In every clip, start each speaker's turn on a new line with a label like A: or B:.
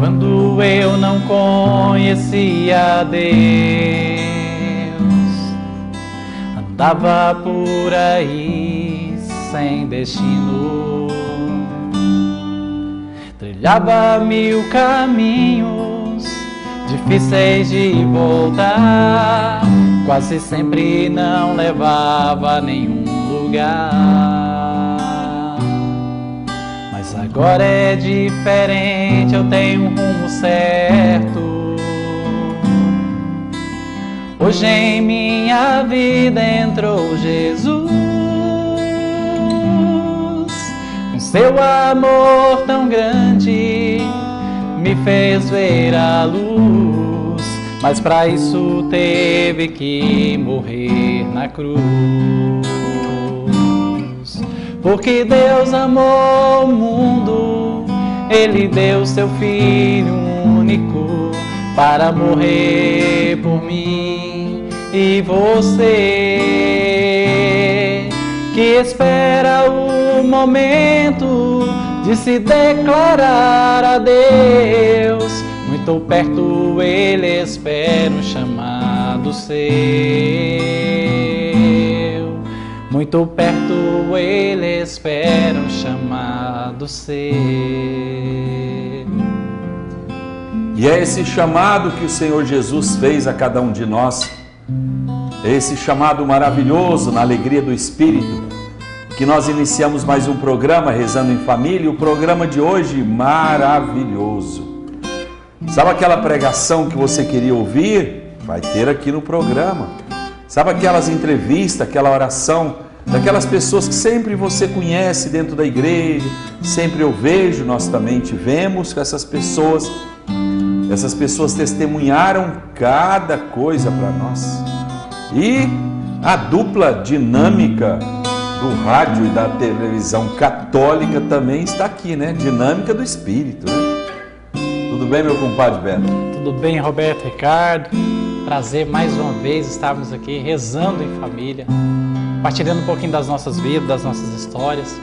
A: Quando eu não conhecia Deus, andava por aí sem destino, trilhava 1000 caminhos difíceis de voltar, quase sempre não levava a nenhum lugar. Mas agora é diferente, eu tenho um rumo certo. Hoje em minha vida entrou Jesus, com seu amor tão grande me fez ver a luz, mas para isso teve que morrer na cruz. Porque Deus amou o mundo, Ele deu seu Filho único para morrer por mim e você, que espera o momento de se declarar a Deus. Muito perto Ele espera um chamado seu. Muito perto Ele espera um chamado seu.
B: E é esse chamado que o Senhor Jesus fez a cada um de nós. É esse chamado maravilhoso na alegria do Espírito, que nós iniciamos mais um programa Rezando em Família. E o programa de hoje, maravilhoso. Sabe aquela pregação que você queria ouvir? Vai ter aqui no programa. Sabe aquelas entrevistas, aquela oração daquelas pessoas que sempre você conhece dentro da igreja, sempre eu vejo, nós também tivemos com essas pessoas. Essas pessoas testemunharam cada coisa para nós. E a dupla dinâmica do rádio e da televisão católica também está aqui, né? Dinâmica do Espírito, né? Tudo bem, meu compadre Beto?
A: Tudo bem, Roberto, Ricardo? Prazer mais uma vez estarmos aqui rezando em família, compartilhando um pouquinho das nossas vidas, das nossas histórias.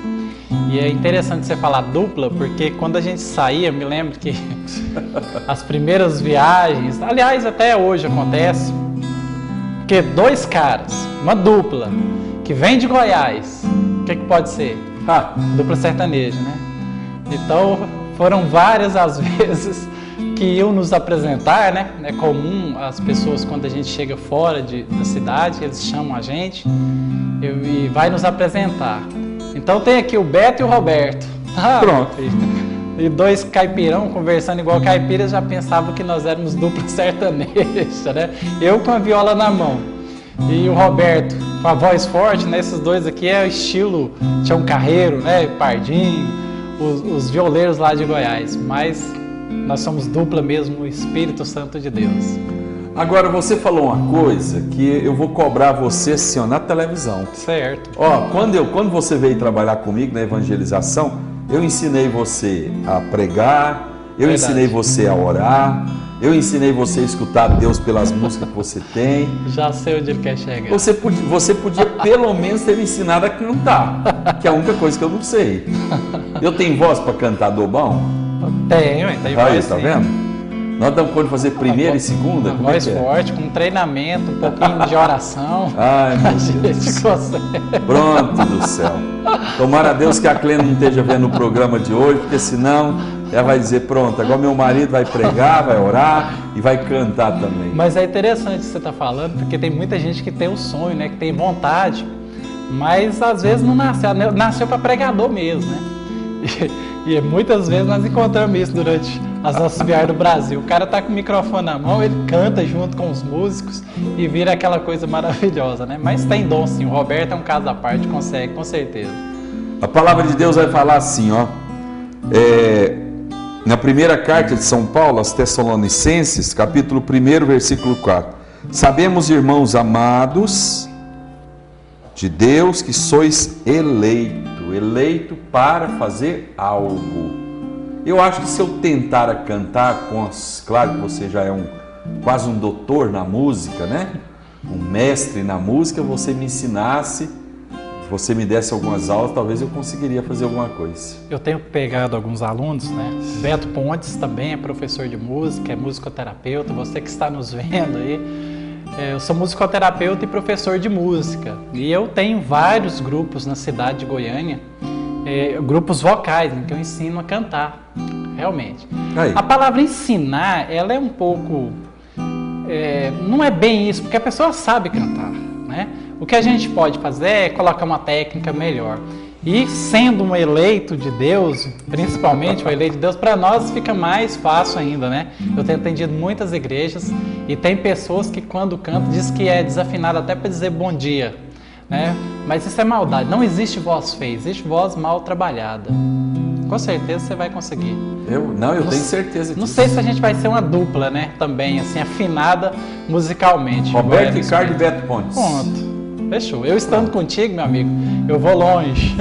A: E é interessante você falar dupla, porque quando a gente saía, me lembro que as primeiras viagens, aliás, até hoje acontece, porque 2 caras, uma dupla, que vem de Goiás, o que pode ser? Dupla sertaneja, né? Então, foram várias as vezes que iam nos apresentar, né? É comum as pessoas, quando a gente chega fora da cidade, eles chamam a gente e vai nos apresentar. Então tem aqui o Beto e o Roberto.
B: Pronto.
A: E 2 caipirão conversando igual caipiras, já pensavam que nós éramos dupla sertaneja, né? Eu com a viola na mão e o Roberto com a voz forte, né? Esses 2 aqui é o estilo Tião Carreiro, né? Pardinho, os violeiros lá de Goiás. Mas nós somos dupla mesmo, o Espírito Santo de Deus.
B: Agora, você falou uma coisa que eu vou cobrar você assim, ó, na televisão.
A: Certo.
B: Ó, quando você veio trabalhar comigo na evangelização, eu ensinei você a pregar, eu ensinei você a orar, eu ensinei você a escutar Deus pelas músicas que você tem.
A: Já sei onde ele quer chegar.
B: Você podia pelo menos ter me ensinado a cantar, que é a única coisa que eu não sei. Eu tenho voz para cantar do bom?
A: Tem voz.
B: Aí, tá vendo? Nós damos conta de fazer primeira e segunda?
A: Uma voz forte, com treinamento, um pouquinho de oração.
B: Ai, meu Deus. Pronto do céu. Tomara a Deus que a Clena não esteja vendo o programa de hoje, porque senão ela vai dizer, pronto, agora meu marido vai pregar, vai orar e vai cantar também.
A: Mas é interessante o que você está falando, porque tem muita gente que tem o sonho, né, que tem vontade, mas às vezes não nasceu para pregador mesmo, né? E muitas vezes nós encontramos isso durante as nossas viagens do Brasil. O cara tá com o microfone na mão, ele canta junto com os músicos e vira aquela coisa maravilhosa, né? Mas tem dom sim, o Roberto é um caso à parte, consegue, com certeza.
B: A palavra de Deus vai falar assim, ó. Na primeira carta de São Paulo aos Tessalonicenses, capítulo 1, versículo 4. Sabemos, irmãos amados de Deus, que sois eleito para fazer algo. Eu acho que se eu tentar a cantar, claro que você já é quase um doutor na música, né? Um mestre na música, você me ensinasse você me desse algumas aulas, talvez eu conseguiria fazer alguma coisa.
A: Eu tenho pegado alguns alunos, né? Beto Pontes também é professor de música, é musicoterapeuta. Você que está nos vendo aí, eu sou musicoterapeuta e professor de música. E eu tenho vários grupos na cidade de Goiânia, grupos vocais, em que eu ensino a cantar, realmente.
B: Aí.
A: A palavra ensinar, ela é um pouco... não é bem isso, porque a pessoa sabe cantar, né? O que a gente pode fazer é colocar uma técnica melhor. E sendo um eleito de Deus, principalmente um eleito de Deus, para nós fica mais fácil ainda, né? Eu tenho atendido muitas igrejas e tem pessoas que quando cantam diz que é desafinado até para dizer bom dia, né? Mas isso é maldade. Não existe voz feia, existe voz mal trabalhada. Com certeza você vai conseguir.
B: Eu tenho certeza disso.
A: Não sei se a gente vai ser uma dupla, né? Também, assim, afinada musicalmente.
B: Roberto Ricardo e Beto Pontes.
A: Ponto. Fechou. Eu estando contigo, meu amigo, eu vou longe.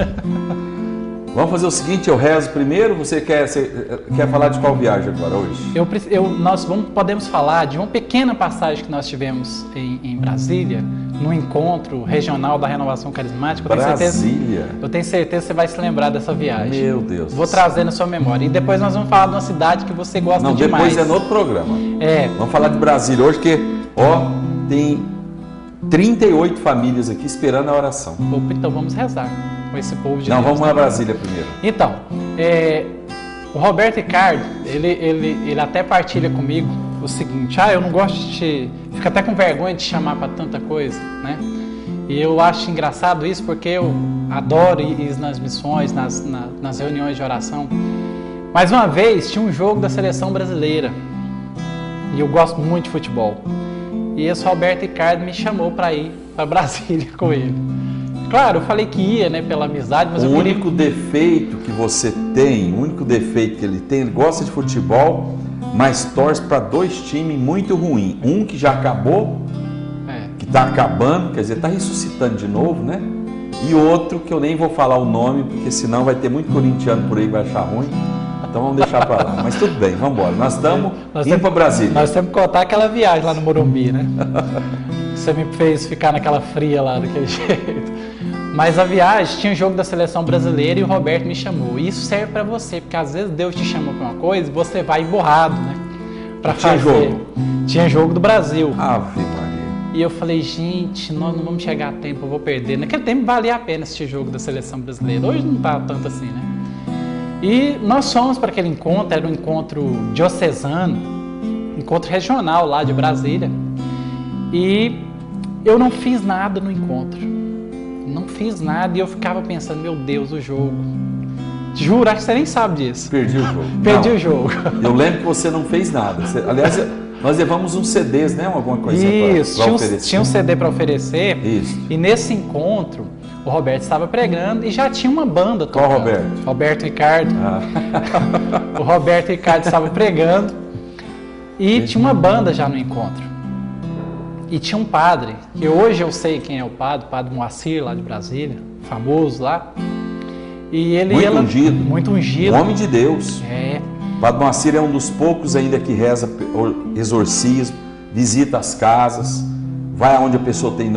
B: Vamos fazer o seguinte, eu rezo primeiro, você quer falar de qual viagem agora, hoje?
A: Nós podemos falar de uma pequena passagem que nós tivemos em Brasília, no encontro regional da Renovação Carismática. Eu tenho certeza que você vai se lembrar dessa viagem.
B: Meu Deus.
A: Vou trazer na sua memória. E depois nós vamos falar de uma cidade que você gosta demais.
B: Não, depois é no outro programa. Vamos falar de Brasília hoje, que tem 38 famílias aqui esperando a oração.
A: Opa, então vamos rezar com esse povo de
B: Deus. Não,
A: Deus,
B: vamos na Brasília primeiro.
A: Então, o Roberto Ricardo, ele até partilha comigo o seguinte: eu não gosto de fico até com vergonha de chamar para tanta coisa, né? E eu acho engraçado isso porque eu adoro ir nas missões, nas reuniões de oração. Mais uma vez, tinha um jogo da seleção brasileira e eu gosto muito de futebol. E esse Roberto Ricardo me chamou para ir para Brasília com ele. Claro, eu falei que ia, né, pela amizade, mas
B: o único defeito que você tem, o único defeito que ele tem, ele gosta de futebol, mas torce para dois times muito ruins. Um que já acabou, que está acabando, quer dizer, está ressuscitando de novo, né? E outro que eu nem vou falar o nome, porque senão vai ter muito corintiano por aí que vai achar ruim. Então vamos deixar para lá. Mas tudo bem, vamos embora. Nós estamos indo para Brasília.
A: Nós temos que contar aquela viagem lá no Morumbi, né? Você me fez ficar naquela fria lá, daquele jeito. Mas a viagem tinha o jogo da seleção brasileira e o Roberto me chamou. E isso serve para você, porque às vezes Deus te chama para uma coisa e você vai emburrado, né?
B: Tinha jogo?
A: Tinha jogo do Brasil.
B: Ave Maria.
A: E eu falei, gente, nós não vamos chegar a tempo, eu vou perder. Naquele tempo valia a pena assistir jogo da seleção brasileira. Hoje não tá tanto assim, né? E nós fomos para aquele encontro, era um encontro diocesano, encontro regional lá de Brasília. E eu não fiz nada no encontro. Não fiz nada e eu ficava pensando, meu Deus, o jogo. Juro, acho que você nem sabe disso.
B: Perdi o jogo.
A: Perdi o jogo.
B: Eu lembro que você não fez nada. Aliás, nós levamos uns CDs, né? Alguma coisinha para oferecer.
A: Tinha um CD para oferecer.
B: Isso.
A: E nesse encontro, o Roberto estava pregando e já tinha uma banda tocando.
B: Qual Roberto?
A: Roberto Ricardo. O Roberto Ricardo estava pregando e tinha uma banda já no encontro. E tinha um padre, que hoje eu sei quem é o padre Moacir, lá de Brasília, famoso lá. E ele muito ungido.
B: Um homem de Deus. O padre Moacir é um dos poucos ainda que reza exorcismo, visita as casas, vai aonde a pessoa tem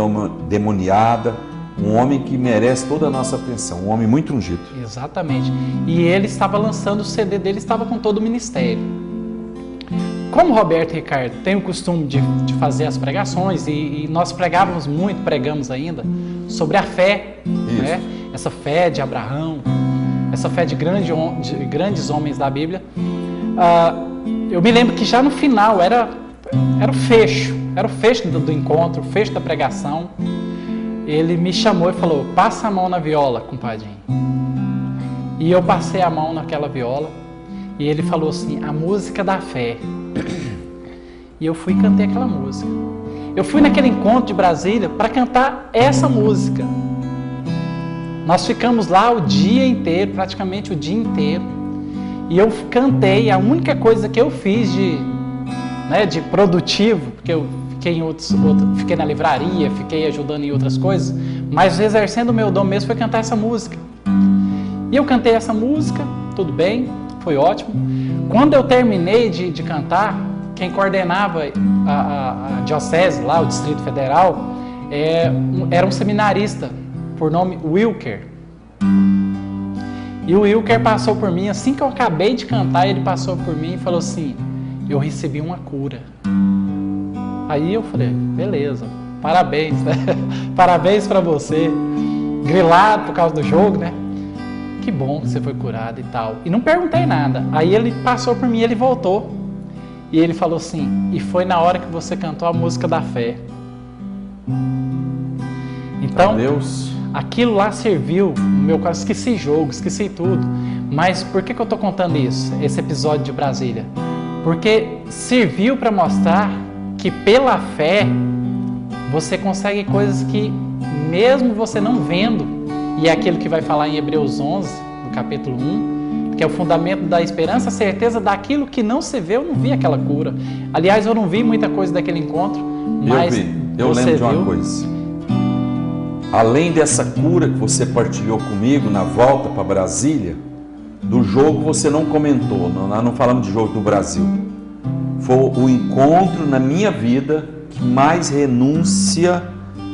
B: demoniada. Um homem que merece toda a nossa atenção, um homem muito ungido.
A: Exatamente. E ele estava lançando o CD dele, estava com todo o ministério. Como o Roberto Ricardo tem o costume de fazer as pregações, e nós pregamos ainda, sobre a fé, né? Essa fé de Abraão, essa fé de grandes homens da Bíblia. Eu me lembro que já no final era o fecho do encontro, o fecho da pregação. Ele me chamou e falou, passa a mão na viola, compadinho. E eu passei a mão naquela viola e ele falou assim, a música da fé. E eu fui e cantei aquela música. Eu fui naquele encontro de Brasília para cantar essa música. Nós ficamos lá o dia inteiro, praticamente o dia inteiro. E eu cantei, a única coisa que eu fiz de produtivo, porque eu fiquei na livraria, fiquei ajudando em outras coisas, mas exercendo o meu dom mesmo foi cantar essa música. E eu cantei essa música, tudo bem, foi ótimo. Quando eu terminei de cantar, quem coordenava a diocese lá, o Distrito Federal, era um seminarista por nome Wilker. E o Wilker passou por mim, assim que eu acabei de cantar, ele passou por mim e falou assim: eu recebi uma cura. Aí eu falei: beleza, parabéns, né? Parabéns pra você. Grilado por causa do jogo, né? Que bom que você foi curado e tal. E não perguntei nada. Aí ele passou por mim, ele voltou. E ele falou assim: e foi na hora que você cantou a música da fé. Então,
B: Deus,
A: aquilo lá serviu no meu caso. Esqueci jogo, esqueci tudo. Mas por que eu estou contando isso, esse episódio de Brasília? Porque serviu para mostrar que pela fé você consegue coisas que mesmo você não vendo, e é aquilo que vai falar em Hebreus 11, no capítulo 1, que é o fundamento da esperança, a certeza daquilo que não se vê. Eu não vi aquela cura. Aliás, eu não vi muita coisa daquele encontro, mas
B: eu lembro de uma coisa. Além dessa cura que você partilhou comigo na volta para Brasília, do jogo você não comentou, nós não falamos de jogo do Brasil. Foi o encontro na minha vida que mais renúncia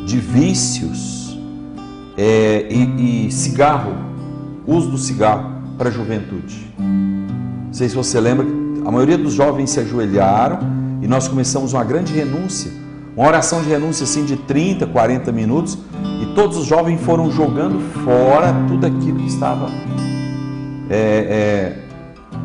B: de vícios e cigarro, uso do cigarro para a juventude. Não sei se você lembra, a maioria dos jovens se ajoelharam e nós começamos uma grande renúncia, uma oração de renúncia assim de 30, 40 minutos, e todos os jovens foram jogando fora tudo aquilo que estava...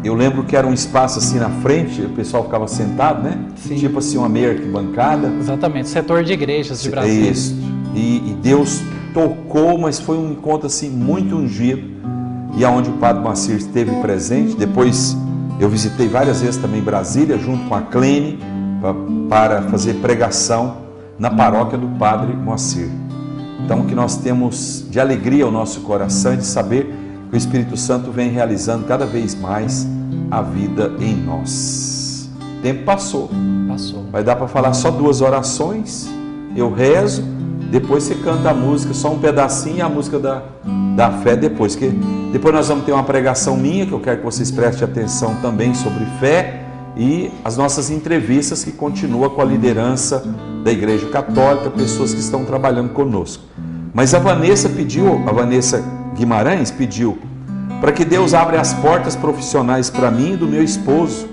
B: Eu lembro que era um espaço assim na frente, o pessoal ficava sentado, né?
A: Sim.
B: Tipo assim, uma meia arquibancada.
A: Exatamente, setor de igrejas de Brasília.
B: Isso. E Deus tocou, mas foi um encontro assim muito ungido, e aonde o Padre Moacir esteve presente. Depois eu visitei várias vezes também Brasília, junto com a Clene, para fazer pregação na paróquia do Padre Moacir. Então, o que nós temos de alegria ao nosso coração é de saber que o Espírito Santo vem realizando cada vez mais a vida em nós. O tempo passou. Vai dar para falar só 2 orações, eu rezo, depois você canta a música, só um pedacinho, e a música da fé depois. Que depois nós vamos ter uma pregação minha, que eu quero que vocês prestem atenção também sobre fé, e as nossas entrevistas que continuam com a liderança da Igreja Católica, pessoas que estão trabalhando conosco. Mas a Vanessa Guimarães pediu para que Deus abra as portas profissionais para mim e do meu esposo.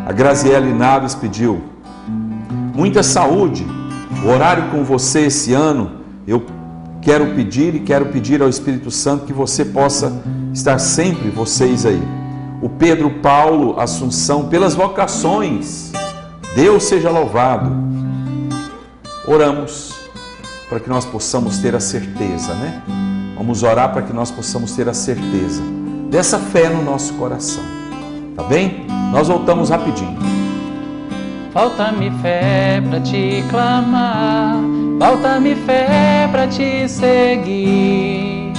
B: A Graziele Naves pediu muita saúde, o horário com você esse ano. Eu quero pedir ao Espírito Santo que você possa estar sempre, vocês aí. O Pedro Paulo Assunção, pelas vocações, Deus seja louvado. Oramos para que nós possamos ter a certeza, né? Vamos orar para que nós possamos ter a certeza dessa fé no nosso coração, tá bem? Nós voltamos rapidinho.
A: Falta-me fé para te clamar, falta-me fé para te seguir.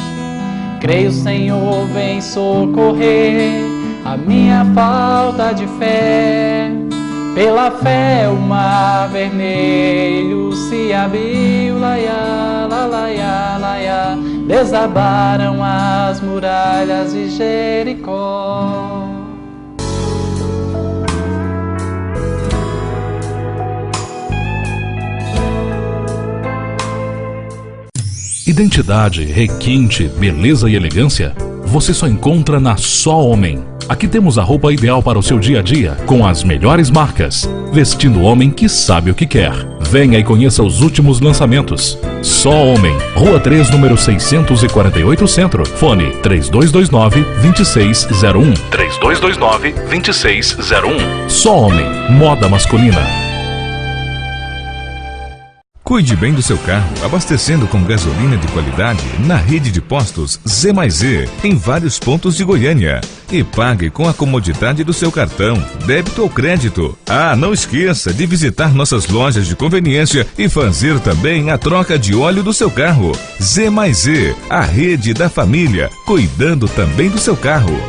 A: Creio, Senhor, vem socorrer a minha falta de fé. Pela fé o mar vermelho se abriu, laia, laia, laia. Desabaram as muralhas de Jericó.
C: Identidade, requinte, beleza e elegância você só encontra na Só Homem. Aqui temos a roupa ideal para o seu dia a dia, com as melhores marcas, vestindo o homem que sabe o que quer. Venha e conheça os últimos lançamentos. Só Homem, Rua 3, número 648 Centro. Fone 3229-2601. 3229-2601. Só Homem, moda masculina.
D: Cuide bem do seu carro, abastecendo com gasolina de qualidade na rede de postos Z+Z, em vários pontos de Goiânia. E pague com a comodidade do seu cartão, débito ou crédito. Ah, não esqueça de visitar nossas lojas de conveniência e fazer também a troca de óleo do seu carro. Z+Z, a rede da família, cuidando também do seu carro.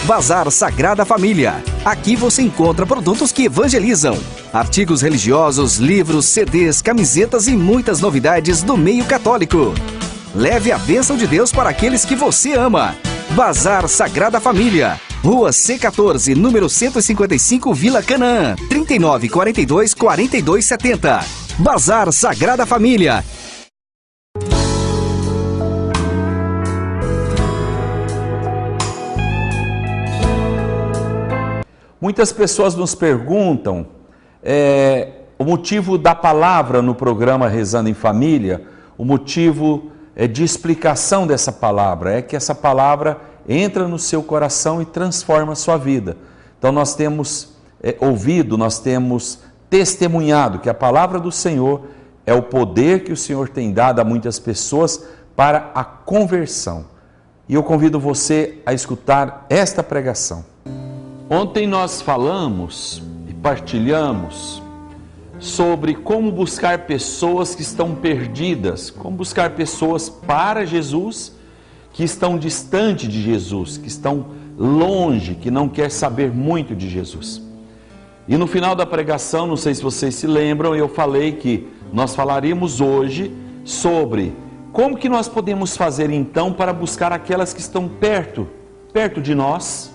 E: Bazar Sagrada Família. Aqui você encontra produtos que evangelizam, artigos religiosos, livros, CDs, camisetas e muitas novidades do meio católico. Leve a bênção de Deus para aqueles que você ama. Bazar Sagrada Família. Rua C14, número 155, Vila Canaã. 3942-4270. Bazar Sagrada Família.
B: Muitas pessoas nos perguntam o motivo da palavra no programa Rezando em Família, o motivo de explicação dessa palavra, é que essa palavra entra no seu coração e transforma a sua vida. Então nós temos ouvido, nós temos testemunhado que a palavra do Senhor é o poder que o Senhor tem dado a muitas pessoas para a conversão. E eu convido você a escutar esta pregação. Ontem nós falamos e partilhamos sobre como buscar pessoas que estão perdidas, como buscar pessoas para Jesus, que estão distante de Jesus, que estão longe, que não quer saber muito de Jesus. E no final da pregação, não sei se vocês se lembram, eu falei que nós falaríamos hoje sobre como que nós podemos fazer então para buscar aquelas que estão perto de nós,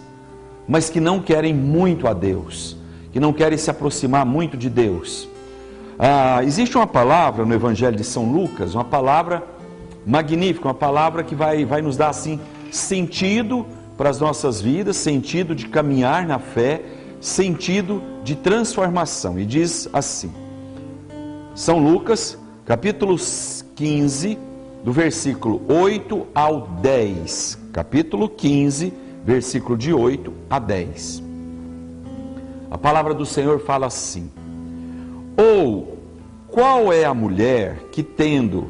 B: mas que não querem muito a Deus, que não querem se aproximar muito de Deus. Existe uma palavra no Evangelho de São Lucas, uma palavra magnífica, uma palavra que vai nos dar assim sentido para as nossas vidas, sentido de caminhar na fé, sentido de transformação. E diz assim, São Lucas, capítulo 15, do versículo 8 ao 10. Capítulo 15, versículo de 8 a 10. A palavra do Senhor fala assim: ou qual é a mulher que, tendo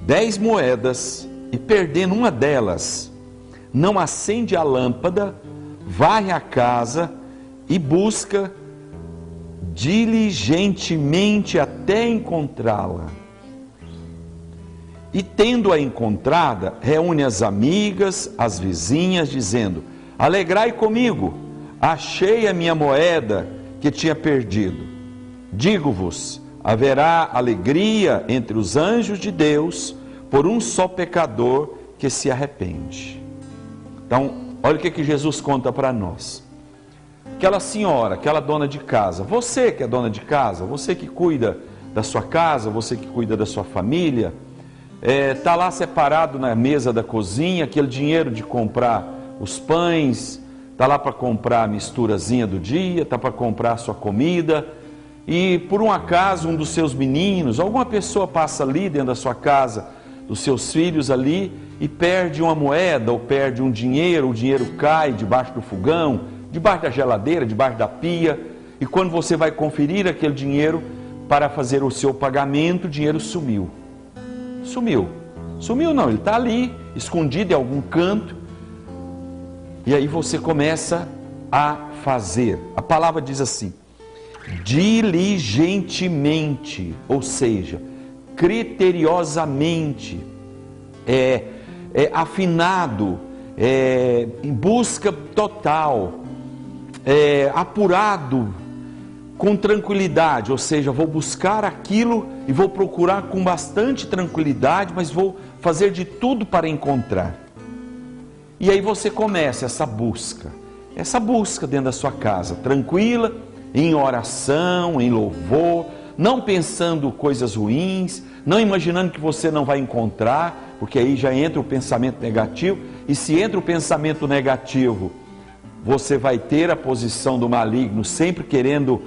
B: 10 moedas e perdendo uma delas, não acende a lâmpada, varre a casa e busca diligentemente até encontrá-la? E tendo-a encontrada, reúne as amigas, as vizinhas, dizendo: alegrai comigo, achei a minha moeda que tinha perdido. Digo-vos, haverá alegria entre os anjos de Deus por um só pecador que se arrepende. Então, olha o que Jesus conta para nós. Aquela senhora, aquela dona de casa, você que é dona de casa, você que cuida da sua casa, você que cuida da sua família, está lá separado na mesa da cozinha, aquele dinheiro de comprar os pães, está lá para comprar a misturazinha do dia, está para comprar a sua comida, e por um acaso um dos seus meninos, alguma pessoa passa ali dentro da sua casa, dos seus filhos ali, e perde uma moeda ou perde um dinheiro, o dinheiro cai debaixo do fogão, debaixo da geladeira, debaixo da pia, e quando você vai conferir aquele dinheiro para fazer o seu pagamento, o dinheiro sumiu. Sumiu não, ele está ali, escondido em algum canto, e aí você começa a fazer. A palavra diz assim, diligentemente, ou seja, criteriosamente, afinado, em busca total, apurado, com tranquilidade, ou seja, vou buscar aquilo e vou procurar com bastante tranquilidade, mas vou fazer de tudo para encontrar. E aí você começa essa busca dentro da sua casa, tranquila, em oração, em louvor, não pensando coisas ruins, não imaginando que você não vai encontrar, porque aí já entra o pensamento negativo, e se entra o pensamento negativo, você vai ter a posição do maligno sempre querendo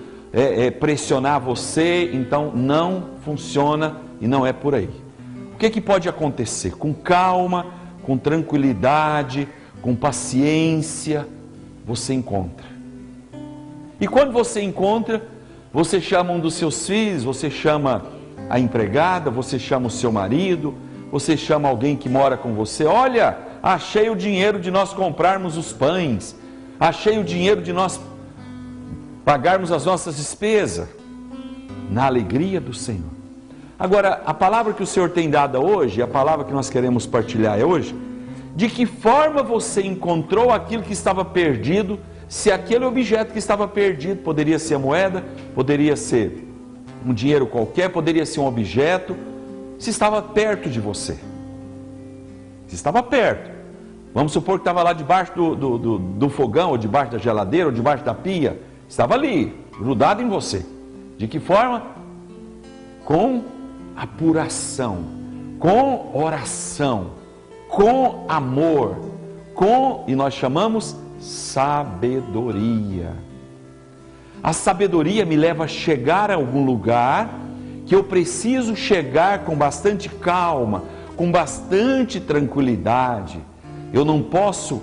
B: pressionar você, então não funciona e não é por aí. O que pode acontecer? Com calma, com tranquilidade, com paciência, você encontra. E quando você encontra, você chama um dos seus filhos, você chama a empregada, você chama o seu marido, você chama alguém que mora com você. Olha, achei o dinheiro de nós comprarmos os pães, achei o dinheiro de nós pagarmos as nossas despesas, na alegria do Senhor. Agora, a palavra que o Senhor tem dada hoje, a palavra que nós queremos partilhar hoje, de que forma você encontrou aquilo que estava perdido, se aquele objeto que estava perdido, poderia ser a moeda, poderia ser um dinheiro qualquer, poderia ser um objeto, se estava perto de você. Se estava perto. Vamos supor que estava lá debaixo do fogão, ou debaixo da geladeira, ou debaixo da pia. Estava ali, grudado em você. De que forma? Com apuração, com oração, com amor, e nós chamamos sabedoria. A sabedoria me leva a chegar a algum lugar que eu preciso chegar com bastante calma, com bastante tranquilidade. Eu não posso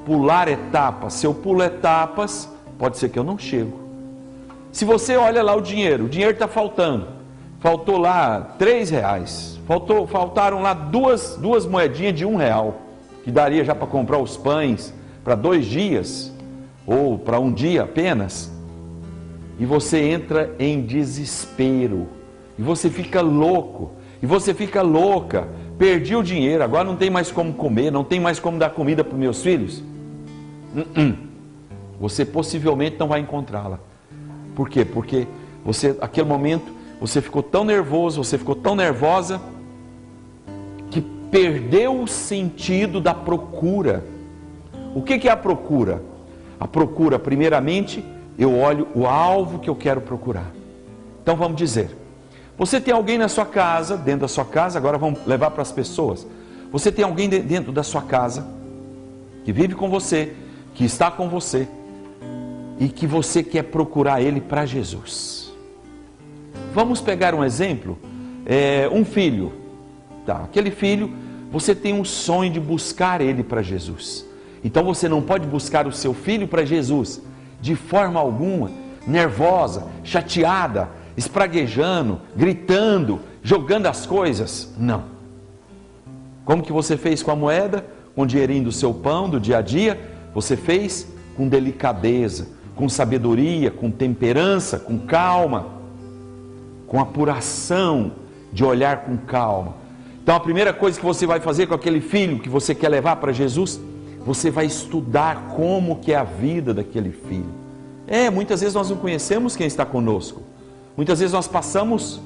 B: pular etapas. Se eu pulo etapas, pode ser que eu não chego. Se você olha lá o dinheiro está faltando. Faltou lá R$3. Faltaram lá duas moedinhas de R$1, que daria já para comprar os pães para 2 dias, ou para 1 dia apenas. E você entra em desespero, e você fica louco, e você fica louca. Perdi o dinheiro, agora não tem mais como comer, não tem mais como dar comida para os meus filhos. Você possivelmente não vai encontrá-la. Por quê? Porque você, naquele momento, você ficou tão nervoso, você ficou tão nervosa, que perdeu o sentido da procura. O que é a procura? A procura, primeiramente, eu olho o alvo que eu quero procurar. Então vamos dizer, você tem alguém na sua casa, dentro da sua casa, agora vamos levar para as pessoas. Você tem alguém dentro da sua casa, que vive com você, que está com você, e que você quer procurar ele para Jesus. Vamos pegar um exemplo, um filho. Tá, aquele filho, você tem um sonho de buscar ele para Jesus. Então você não pode buscar o seu filho para Jesus de forma alguma, nervosa, chateada, espraguejando, gritando, jogando as coisas. Não. Como que você fez com a moeda? Com o dinheirinho do seu pão, do dia a dia? Você fez com delicadeza, com sabedoria, com temperança, com calma, com apuração, de olhar com calma. Então a primeira coisa que você vai fazer com aquele filho que você quer levar para Jesus, você vai estudar como que é a vida daquele filho. Muitas vezes nós não conhecemos quem está conosco. Muitas vezes nós passamos,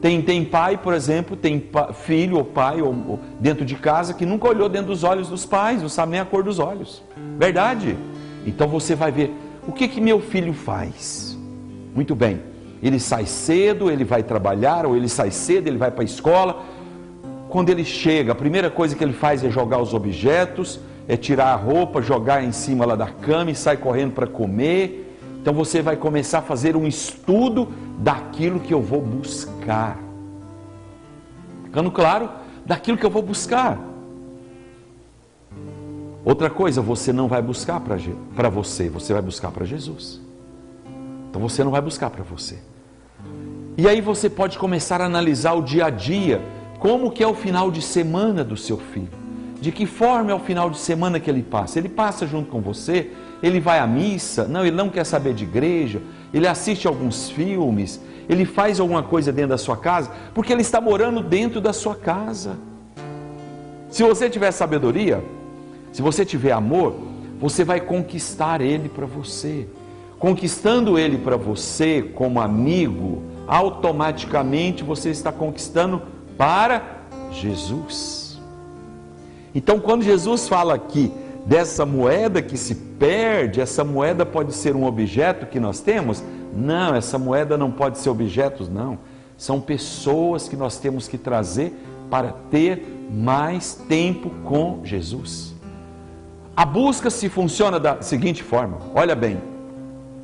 B: tem pai, por exemplo, tem filho ou pai ou dentro de casa que nunca olhou dentro dos olhos dos pais, não sabe nem a cor dos olhos. Verdade? Então você vai ver, o que meu filho faz? Muito bem, ele sai cedo, ele vai trabalhar, ou ele sai cedo, ele vai para a escola. Quando ele chega, a primeira coisa que ele faz é jogar os objetos, é tirar a roupa, jogar em cima lá da cama e sai correndo para comer. Então você vai começar a fazer um estudo daquilo que eu vou buscar. Ficando claro, daquilo que eu vou buscar. Outra coisa, você não vai buscar para você, você vai buscar para Jesus. Então você não vai buscar para você. E aí você pode começar a analisar o dia a dia, como que é o final de semana do seu filho. De que forma é o final de semana que ele passa? Ele passa junto com você? Ele vai à missa? Não, ele não quer saber de igreja? Ele assiste alguns filmes? Ele faz alguma coisa dentro da sua casa? Porque ele está morando dentro da sua casa. Se você tiver sabedoria, se você tiver amor, você vai conquistar ele para você. Conquistando ele para você como amigo, automaticamente você está conquistando para Jesus. Então, quando Jesus fala aqui dessa moeda que se perde, essa moeda pode ser um objeto que nós temos? Não, essa moeda não pode ser objetos, não. São pessoas que nós temos que trazer para ter mais tempo com Jesus. A busca se funciona da seguinte forma, olha bem,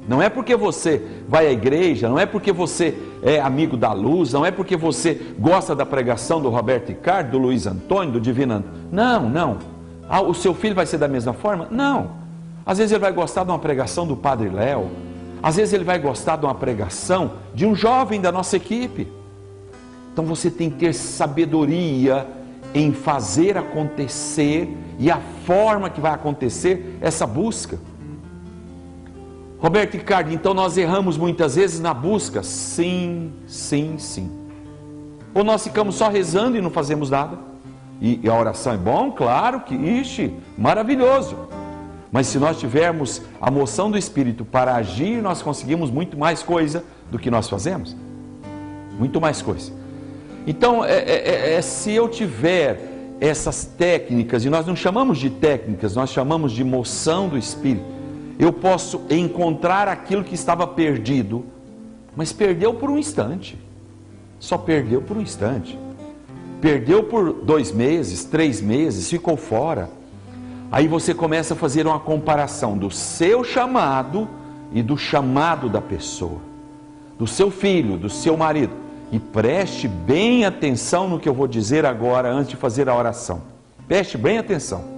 B: não é porque você vai à igreja, não é porque você é amigo da Luz, não é porque você gosta da pregação do Roberto Ricardo, do Luiz Antônio, do Divino Antônio. Não. O seu filho vai ser da mesma forma? Não. Às vezes ele vai gostar de uma pregação do Padre Léo, às vezes ele vai gostar de uma pregação de um jovem da nossa equipe. Então você tem que ter sabedoria em fazer acontecer e a forma que vai acontecer essa busca. Roberto Ricardo, então nós erramos muitas vezes na busca? Sim. Ou nós ficamos só rezando e não fazemos nada? E a oração é bom? Claro que, maravilhoso. Mas se nós tivermos a moção do Espírito para agir, nós conseguimos muito mais coisa do que nós fazemos. Muito mais coisa. Então, se eu tiver essas técnicas, e nós não chamamos de técnicas, nós chamamos de moção do Espírito, eu posso encontrar aquilo que estava perdido, mas perdeu por um instante. Só perdeu por um instante. Perdeu por 2 meses, 3 meses, ficou fora. Aí você começa a fazer uma comparação do seu chamado e do chamado da pessoa, do seu filho, do seu marido. E preste bem atenção no que eu vou dizer agora, antes de fazer a oração. Preste bem atenção.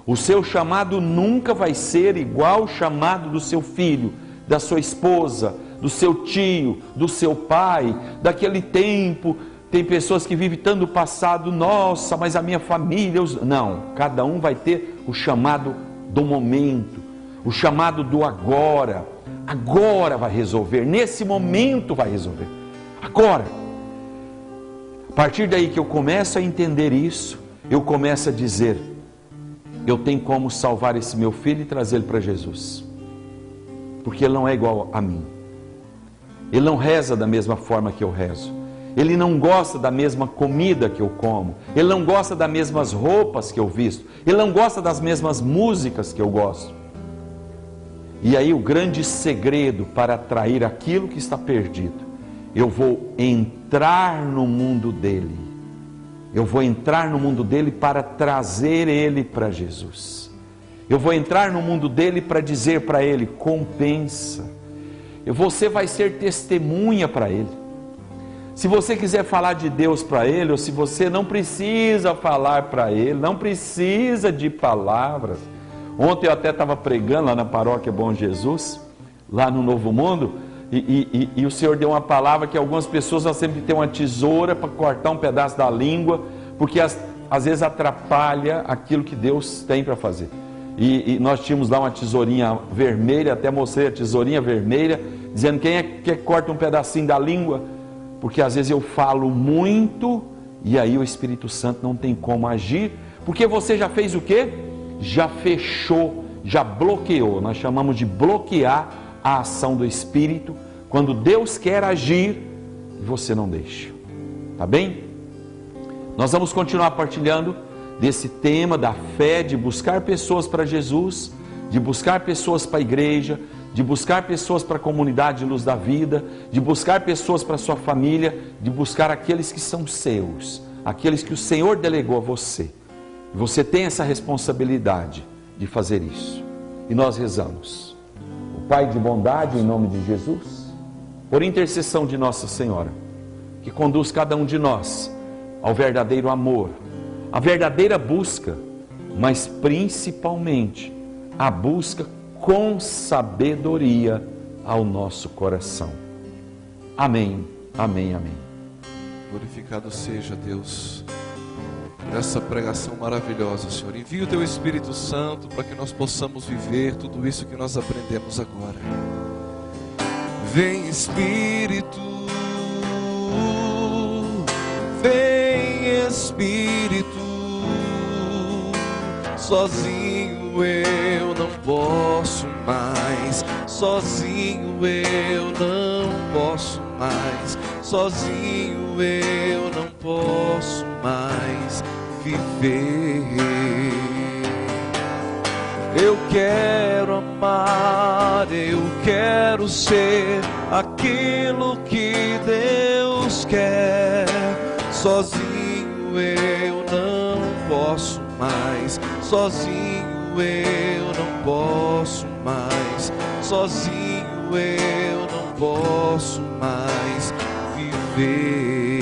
B: O seu chamado nunca vai ser igual ao chamado do seu filho, da sua esposa, do seu tio, do seu pai, daquele tempo. Tem pessoas que vivem tanto o passado, nossa, mas a minha família... Não, cada um vai ter o chamado do momento, o chamado do agora. Agora vai resolver, nesse momento vai resolver. Agora. A partir daí que eu começo a entender isso, eu começo a dizer, eu tenho como salvar esse meu filho e trazê-lo para Jesus. Porque ele não é igual a mim. Ele não reza da mesma forma que eu rezo. Ele não gosta da mesma comida que eu como. Ele não gosta das mesmas roupas que eu visto. Ele não gosta das mesmas músicas que eu gosto. E aí o grande segredo para atrair aquilo que está perdido, eu vou entrar no mundo dele. Eu vou entrar no mundo dele para trazer ele para Jesus. Eu vou entrar no mundo dele para dizer para ele, compensa. Você vai ser testemunha para ele. Se você quiser falar de Deus para ele, ou se você não precisa falar para ele, não precisa de palavras. Ontem eu até estava pregando lá na paróquia Bom Jesus, lá no Novo Mundo, e o Senhor deu uma palavra que algumas pessoas vão sempre ter uma tesoura para cortar um pedaço da língua, porque às vezes atrapalha aquilo que Deus tem para fazer. E nós tínhamos lá uma tesourinha vermelha, até mostrei a tesourinha vermelha, dizendo quem é que corta um pedacinho da língua, porque às vezes eu falo muito, e aí o Espírito Santo não tem como agir, porque você já fez o quê? Já fechou, já bloqueou. Nós chamamos de bloquear a ação do Espírito, quando Deus quer agir, você não deixa, tá bem? Nós vamos continuar partilhando desse tema da fé, de buscar pessoas para Jesus, de buscar pessoas para a igreja, de buscar pessoas para a comunidade de Luz da Vida, de buscar pessoas para a sua família, de buscar aqueles que são seus, aqueles que o Senhor delegou a você. Você tem essa responsabilidade de fazer isso. E nós rezamos. O Pai de bondade, em nome de Jesus, por intercessão de Nossa Senhora, que conduz cada um de nós ao verdadeiro amor, a verdadeira busca, mas principalmente a busca com sabedoria ao nosso coração. Amém, amém, amém.
F: Glorificado seja Deus por essa pregação maravilhosa, Senhor. Envia o Teu Espírito Santo para que nós possamos viver tudo isso que nós aprendemos agora. Vem Espírito, vem Espírito. Sozinho eu não posso mais, sozinho eu não posso mais, sozinho eu não posso mais viver. Eu quero amar, eu quero ser aquilo que Deus quer. Sozinho eu não posso mais, sozinho eu não posso mais, sozinho eu não posso mais viver.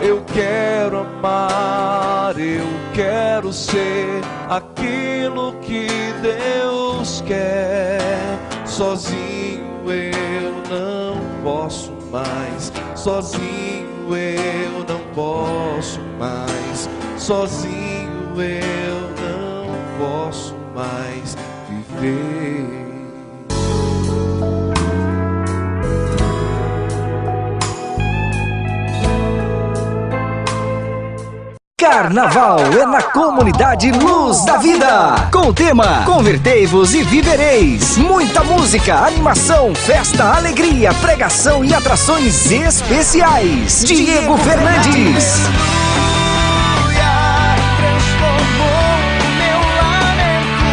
F: Eu quero amar, eu quero ser aquilo que Deus quer. Sozinho eu não posso mais, sozinho eu não posso mais, sozinho eu não posso mais viver.
E: Carnaval é na comunidade Luz da Vida, com o tema Convertei-vos e Vivereis. Muita música, animação, festa, alegria, pregação e atrações especiais. Diego Fernandes.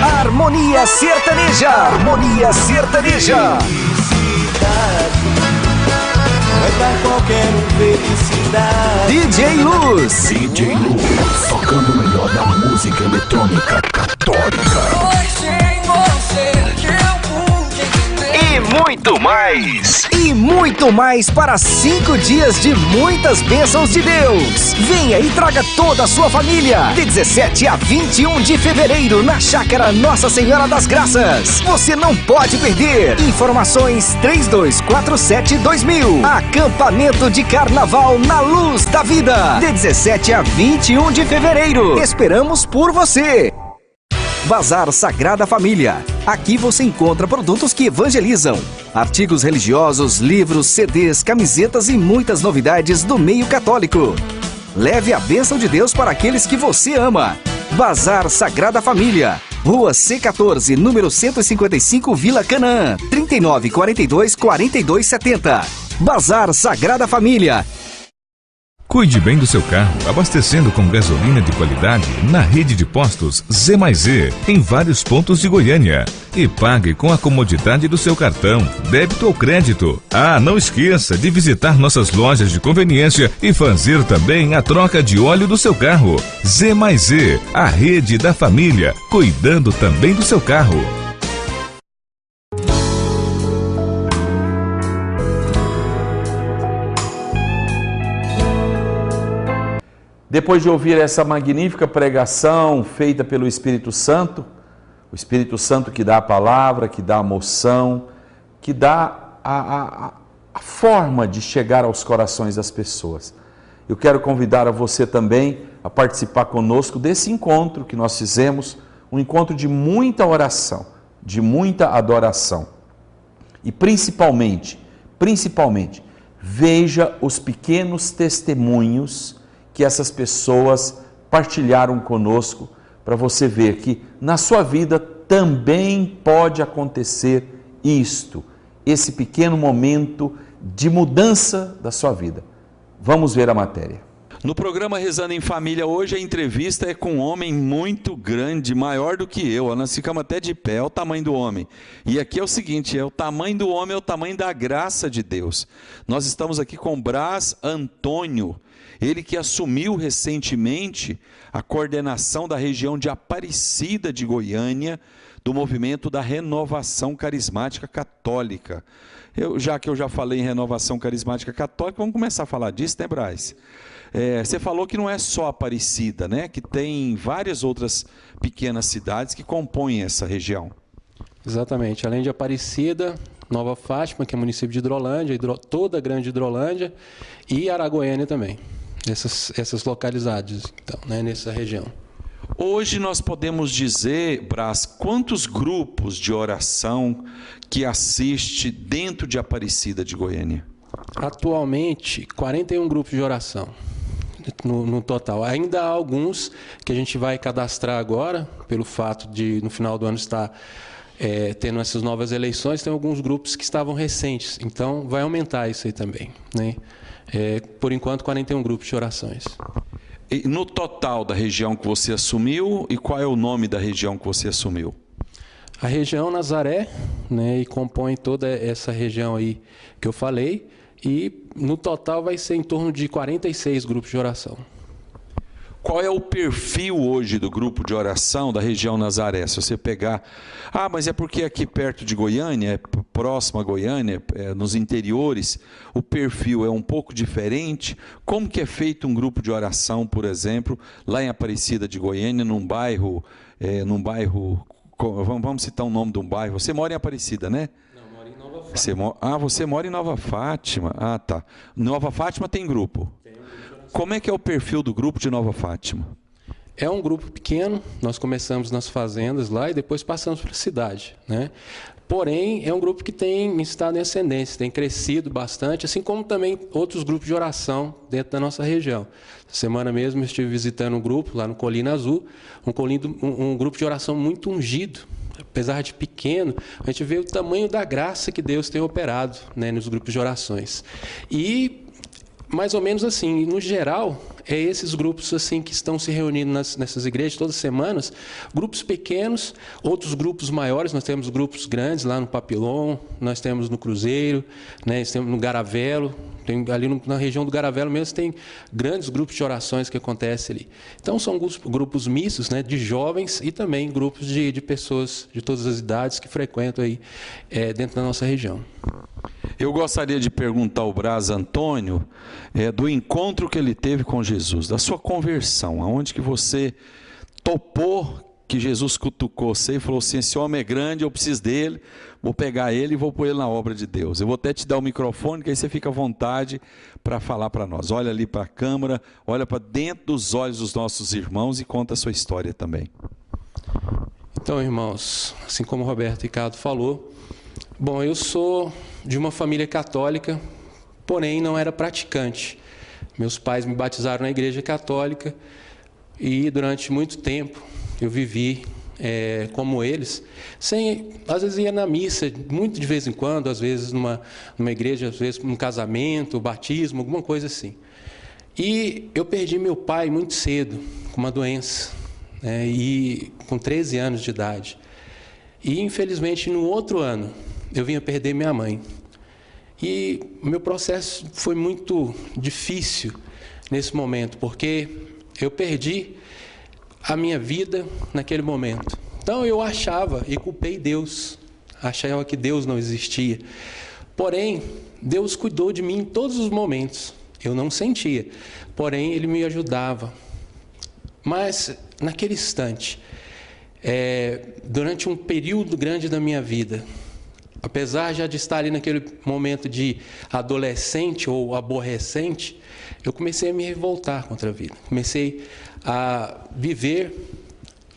E: Harmonia Sertaneja. Harmonia Sertaneja.
G: Vai dar qualquer felicidade.
E: DJ Luz.
C: DJ Luz, tocando o melhor da música eletrônica católica.
G: Hoje em você
E: muito mais. E muito mais para 5 dias de muitas bênçãos de Deus. Venha e traga toda a sua família. De 17 a 21 de fevereiro, na Chácara Nossa Senhora das Graças. Você não pode perder. Informações 3247-2000. Acampamento de Carnaval na Luz da Vida. De 17 a 21 de fevereiro. Esperamos por você. Bazar Sagrada Família. Aqui você encontra produtos que evangelizam, artigos religiosos, livros, CDs, camisetas e muitas novidades do meio católico. Leve a bênção de Deus para aqueles que você ama. Bazar Sagrada Família. Rua C14, número 155, Vila Canaã. 3942-4270. Bazar Sagrada Família.
D: Cuide bem do seu carro, abastecendo com gasolina de qualidade na rede de postos Z+Z, em vários pontos de Goiânia. E pague com a comodidade do seu cartão, débito ou crédito. Ah, não esqueça de visitar nossas lojas de conveniência e fazer também a troca de óleo do seu carro. Z+Z, a rede da família, cuidando também do seu carro.
B: Depois de ouvir essa magnífica pregação feita pelo Espírito Santo, o Espírito Santo que dá a palavra, que dá a moção, que dá a forma de chegar aos corações das pessoas. Eu quero convidar a você também a participar conosco desse encontro que nós fizemos, um encontro de muita oração, de muita adoração. E principalmente, veja os pequenos testemunhos que essas pessoas partilharam conosco, para você ver que na sua vida também pode acontecer isto, esse pequeno momento de mudança da sua vida. Vamos ver a matéria.
H: No programa Rezando em Família, hoje a entrevista é com um homem muito grande, maior do que eu. Nós ficamos até de pé, é o tamanho do homem. E aqui é o seguinte, o tamanho do homem é o tamanho da graça de Deus. Nós estamos aqui com Brás Antônio, ele que assumiu recentemente a coordenação da região de Aparecida de Goiânia, do movimento da Renovação Carismática Católica. Já que eu já falei em Renovação Carismática Católica, vamos começar a falar disso, né, Brás? Você falou que não é só Aparecida, né? Que tem várias outras pequenas cidades que compõem essa região.
I: Exatamente. Além de Aparecida, Nova Fátima, que é município de Hidrolândia, toda a grande Hidrolândia, e Aragoiânia também. Essas localidades, então, né, nessa região.
H: Hoje nós podemos dizer, Brás, quantos grupos de oração que assiste dentro de Aparecida de Goiânia?
I: Atualmente, 41 grupos de oração no total. Ainda há alguns que a gente vai cadastrar agora, pelo fato de, no final do ano, estar tendo essas novas eleições, tem alguns grupos que estavam recentes. Então, vai aumentar isso aí também, né? Por enquanto, 41 grupos de orações.
H: E no total da região que você assumiu, e qual é o nome da região que você assumiu?
I: A região Nazaré, né, e compõe toda essa região aí que eu falei, e no total vai ser em torno de 46 grupos de oração.
H: Qual é o perfil hoje do grupo de oração da região Nazaré? Se você pegar... mas é porque aqui perto de Goiânia, próximo a Goiânia, nos interiores, o perfil é um pouco diferente. Como que é feito um grupo de oração, por exemplo, lá em Aparecida de Goiânia, num bairro... Vamos citar o nome de um bairro. Você mora em Aparecida, né?
I: Não, moro em Nova Fátima.
H: Você mora em Nova Fátima. Ah, tá. Nova Fátima tem grupo? Como é que é o perfil do grupo de Nova Fátima?
I: É um grupo pequeno, nós começamos nas fazendas lá e depois passamos para a cidade, né? Porém, é um grupo que tem estado em ascendência, tem crescido bastante, assim como também outros grupos de oração dentro da nossa região. Essa semana mesmo eu estive visitando um grupo lá no Colina Azul, um grupo de oração muito ungido. Apesar de pequeno, a gente vê o tamanho da graça que Deus tem operado, né, nos grupos de orações. E mais ou menos assim, no geral, é esses grupos assim que estão se reunindo nessas igrejas todas as semanas, grupos pequenos, outros grupos maiores. Nós temos grupos grandes lá no Papilon, nós temos no Cruzeiro, né, nós temos no Garavelo, ali na região do Garavelo mesmo tem grandes grupos de orações que acontecem ali. Então são grupos mistos, né, de jovens e também grupos de pessoas de todas as idades que frequentam aí dentro da nossa região.
H: Eu gostaria de perguntar ao Braz Antônio do encontro que ele teve com Jesus, da sua conversão, aonde que você topou que Jesus cutucou você e falou assim: esse homem é grande, eu preciso dele, vou pegar ele e vou pôr ele na obra de Deus. Eu vou até te dar o microfone, que aí você fica à vontade para falar para nós. Olha ali para a câmera, olha para dentro dos olhos dos nossos irmãos e conta a sua história também.
I: Então, irmãos, assim como o Roberto Ricardo falou, bom, eu sou de uma família católica, porém não era praticante. Meus pais me batizaram na igreja católica e durante muito tempo eu vivi como eles, às vezes ia na missa, muito de vez em quando, às vezes numa igreja, às vezes num casamento, batismo, alguma coisa assim. E eu perdi meu pai muito cedo, com uma doença, e com 13 anos de idade. E infelizmente no outro ano eu vim a perder minha mãe. E o meu processo foi muito difícil nesse momento, porque eu perdi a minha vida naquele momento. Então eu achava e culpei Deus, achava que Deus não existia. Porém, Deus cuidou de mim em todos os momentos. Eu não sentia, porém Ele me ajudava. Mas naquele instante, durante um período grande da minha vida, apesar já de estar ali naquele momento de adolescente ou aborrecente, eu comecei a me revoltar contra a vida. Comecei a viver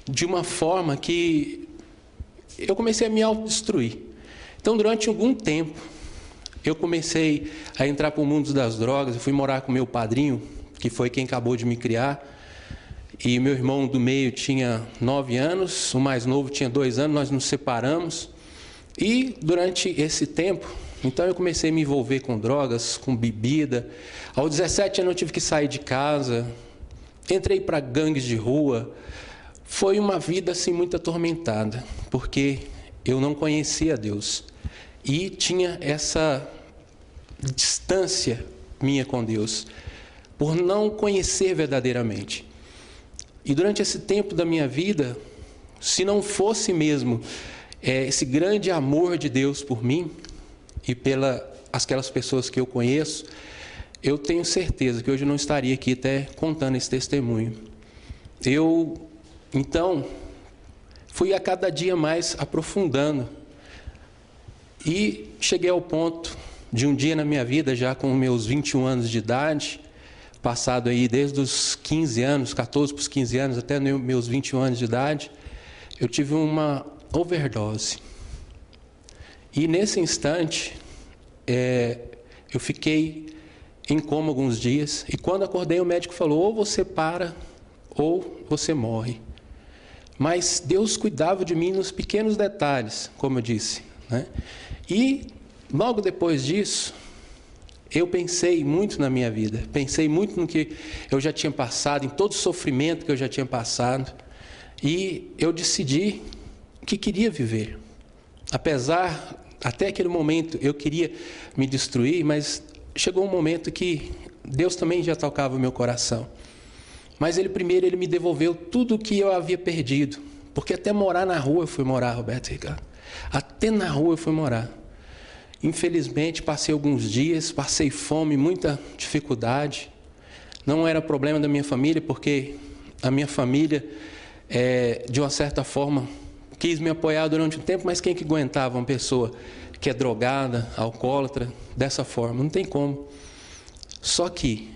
I: de uma forma que eu comecei a me autodestruir. Então, durante algum tempo, eu comecei a entrar para o mundo das drogas. Eu fui morar com meu padrinho, que foi quem acabou de me criar. E meu irmão do meio tinha 9 anos, o mais novo tinha 2 anos, nós nos separamos. E durante esse tempo, então eu comecei a me envolver com drogas, com bebida. Aos 17 anos eu tive que sair de casa, entrei para gangues de rua. Foi uma vida assim muito atormentada, porque eu não conhecia Deus. E tinha essa distância minha com Deus, por não conhecer verdadeiramente. E durante esse tempo da minha vida, se não fosse mesmo esse grande amor de Deus por mim e aquelas pessoas que eu conheço, eu tenho certeza que hoje eu não estaria aqui até contando esse testemunho. Eu, então, fui a cada dia mais aprofundando e cheguei ao ponto de um dia na minha vida, já com meus 21 anos de idade, passado aí desde os 15 anos, 14 para os 15 anos, até meus 21 anos de idade, eu tive uma overdose. E nesse instante, eu fiquei em coma alguns dias, e quando acordei o médico falou: ou você para, ou você morre. Mas Deus cuidava de mim nos pequenos detalhes, como eu disse, né? E logo depois disso, eu pensei muito na minha vida, pensei muito no que eu já tinha passado, em todo o sofrimento que eu já tinha passado, e eu decidi que queria viver. Apesar, até aquele momento, eu queria me destruir, mas chegou um momento que Deus também já tocava o meu coração. Mas Ele me devolveu tudo o que eu havia perdido, porque até morar na rua eu fui morar, Roberto Ricardo. Até na rua eu fui morar. Infelizmente, passei alguns dias, passei fome, muita dificuldade. Não era problema da minha família, porque a minha família, de uma certa forma, quis me apoiar durante um tempo, mas quem que aguentava uma pessoa que é drogada, alcoólatra, dessa forma? Não tem como. Só que,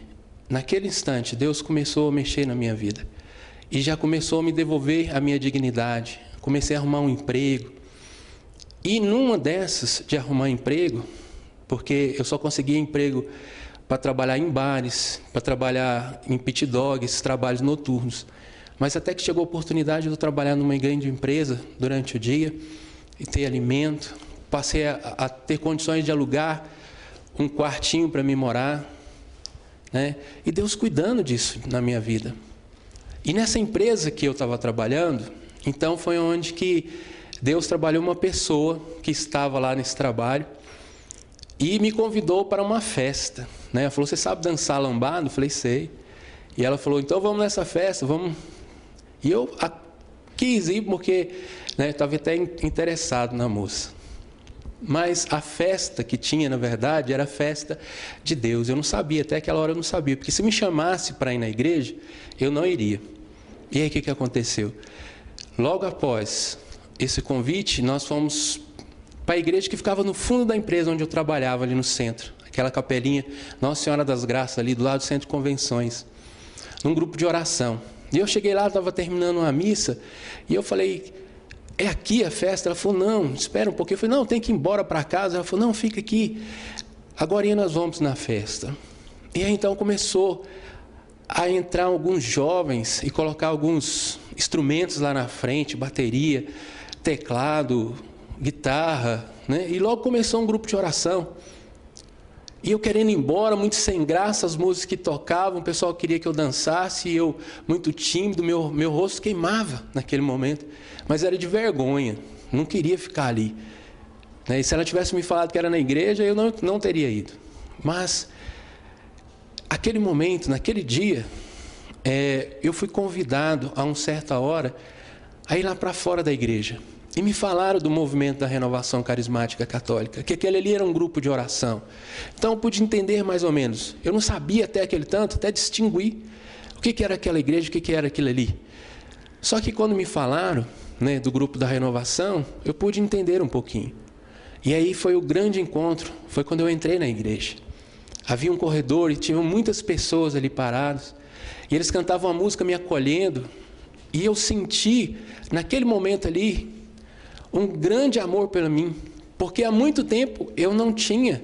I: naquele instante, Deus começou a mexer na minha vida. E já começou a me devolver a minha dignidade. Comecei a arrumar um emprego. E numa dessas de arrumar emprego, porque eu só conseguia emprego para trabalhar em bares, para trabalhar em pit dogs, trabalhos noturnos. Mas até que chegou a oportunidade de eu trabalhar numa grande empresa durante o dia e ter alimento. Passei a ter condições de alugar um quartinho para me morar. né? E Deus cuidando disso na minha vida. E nessa empresa que eu estava trabalhando, então foi onde que Deus trabalhou uma pessoa que estava lá nesse trabalho e me convidou para uma festa, né? Ela falou, você sabe dançar lambada? Eu falei, sei. E ela falou, então vamos nessa festa, vamos. E eu quis ir porque, né, estava até interessado na moça. Mas a festa que tinha, na verdade, era a festa de Deus. Eu não sabia, até aquela hora eu não sabia. Porque se me chamasse para ir na igreja, eu não iria. E aí o que aconteceu? Logo após esse convite, nós fomos para a igreja que ficava no fundo da empresa onde eu trabalhava, ali no centro. Aquela capelinha Nossa Senhora das Graças, ali do lado do centro de convenções. Num grupo de oração. E eu cheguei lá, estava terminando uma missa, e eu falei, é aqui a festa? Ela falou, não, espera um pouquinho. Eu falei, não, tem que ir embora para casa. Ela falou, não, fica aqui. Agora nós vamos na festa. E aí então começou a entrar alguns jovens e colocar alguns instrumentos lá na frente, bateria, teclado, guitarra, né? E logo começou um grupo de oração. E eu querendo ir embora, muito sem graça, as músicas que tocavam, o pessoal queria que eu dançasse, e eu, muito tímido, meu rosto queimava naquele momento. Mas era de vergonha, não queria ficar ali. E se ela tivesse me falado que era na igreja, eu não teria ido. Mas, aquele momento, naquele dia, eu fui convidado, a uma certa hora, a ir lá para fora da igreja. E me falaram do movimento da Renovação Carismática Católica, que aquele ali era um grupo de oração. Então eu pude entender mais ou menos. Eu não sabia até aquele tanto, até distinguir o que era aquela igreja, o que era aquilo ali. Só que quando me falaram, né, do grupo da Renovação, eu pude entender um pouquinho. E aí foi o grande encontro, foi quando eu entrei na igreja. Havia um corredor e tinham muitas pessoas ali paradas. E eles cantavam a música me acolhendo. E eu senti, naquele momento ali, um grande amor por mim, porque há muito tempo eu não tinha.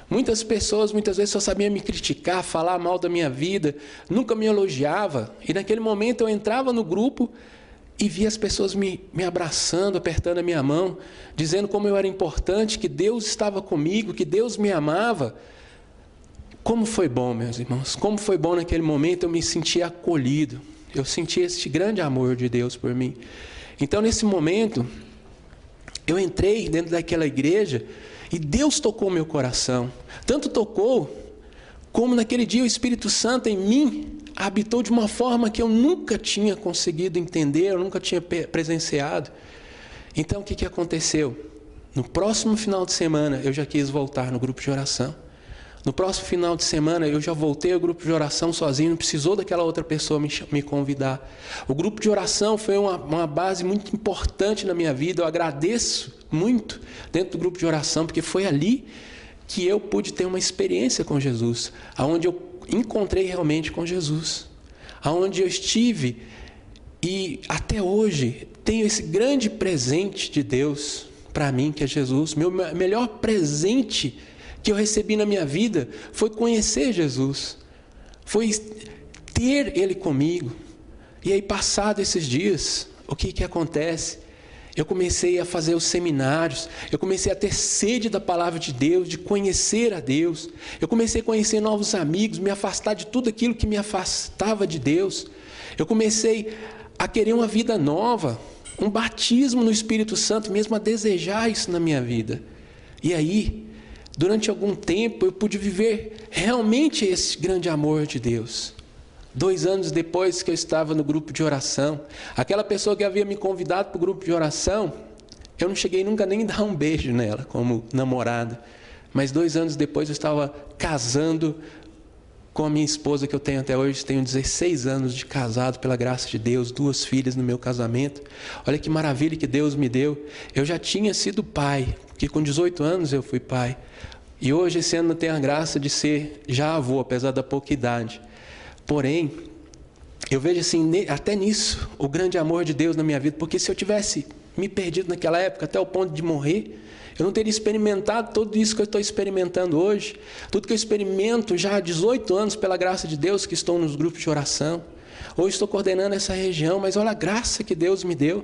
I: Muitas pessoas, muitas vezes, só sabiam me criticar, falar mal da minha vida, nunca me elogiava. E naquele momento eu entrava no grupo e via as pessoas me abraçando, apertando a minha mão, dizendo como eu era importante, que Deus estava comigo, que Deus me amava. Como foi bom, meus irmãos, como foi bom naquele momento, eu me sentia acolhido. Eu senti esse grande amor de Deus por mim. Então, nesse momento, eu entrei dentro daquela igreja e Deus tocou meu coração. Tanto tocou, como naquele dia o Espírito Santo em mim habitou de uma forma que eu nunca tinha conseguido entender, eu nunca tinha presenciado. Então o que aconteceu? No próximo final de semana eu já quis voltar no grupo de oração. No próximo final de semana eu já voltei ao grupo de oração sozinho, não precisou daquela outra pessoa me convidar. O grupo de oração foi uma base muito importante na minha vida. Eu agradeço muito dentro do grupo de oração, porque foi ali que eu pude ter uma experiência com Jesus, aonde eu encontrei realmente com Jesus, aonde eu estive e até hoje tenho esse grande presente de Deus para mim, que é Jesus. Meu melhor presente que eu recebi na minha vida foi conhecer Jesus, foi ter Ele comigo. E aí, passado esses dias, o que acontece? Eu comecei a fazer os seminários, eu comecei a ter sede da palavra de Deus, de conhecer a Deus. Eu comecei a conhecer novos amigos, me afastar de tudo aquilo que me afastava de Deus. Eu comecei a querer uma vida nova, um batismo no Espírito Santo, mesmo a desejar isso na minha vida. E aí, durante algum tempo, eu pude viver realmente esse grande amor de Deus. 2 anos depois que eu estava no grupo de oração, aquela pessoa que havia me convidado para o grupo de oração, eu não cheguei nunca nem a dar um beijo nela como namorada. Mas 2 anos depois eu estava casando com a minha esposa, que eu tenho até hoje. Tenho 16 anos de casado, pela graça de Deus, 2 filhas no meu casamento. Olha que maravilha que Deus me deu. Eu já tinha sido pai, porque com 18 anos eu fui pai. E hoje, esse ano, eu tenho a graça de ser já avô, apesar da pouca idade. Porém, eu vejo assim, até nisso, o grande amor de Deus na minha vida, porque se eu tivesse me perdido naquela época, até o ponto de morrer, eu não teria experimentado tudo isso que eu estou experimentando hoje, tudo que eu experimento já há 18 anos, pela graça de Deus, que estou nos grupos de oração. Hoje estou coordenando essa região, mas olha a graça que Deus me deu.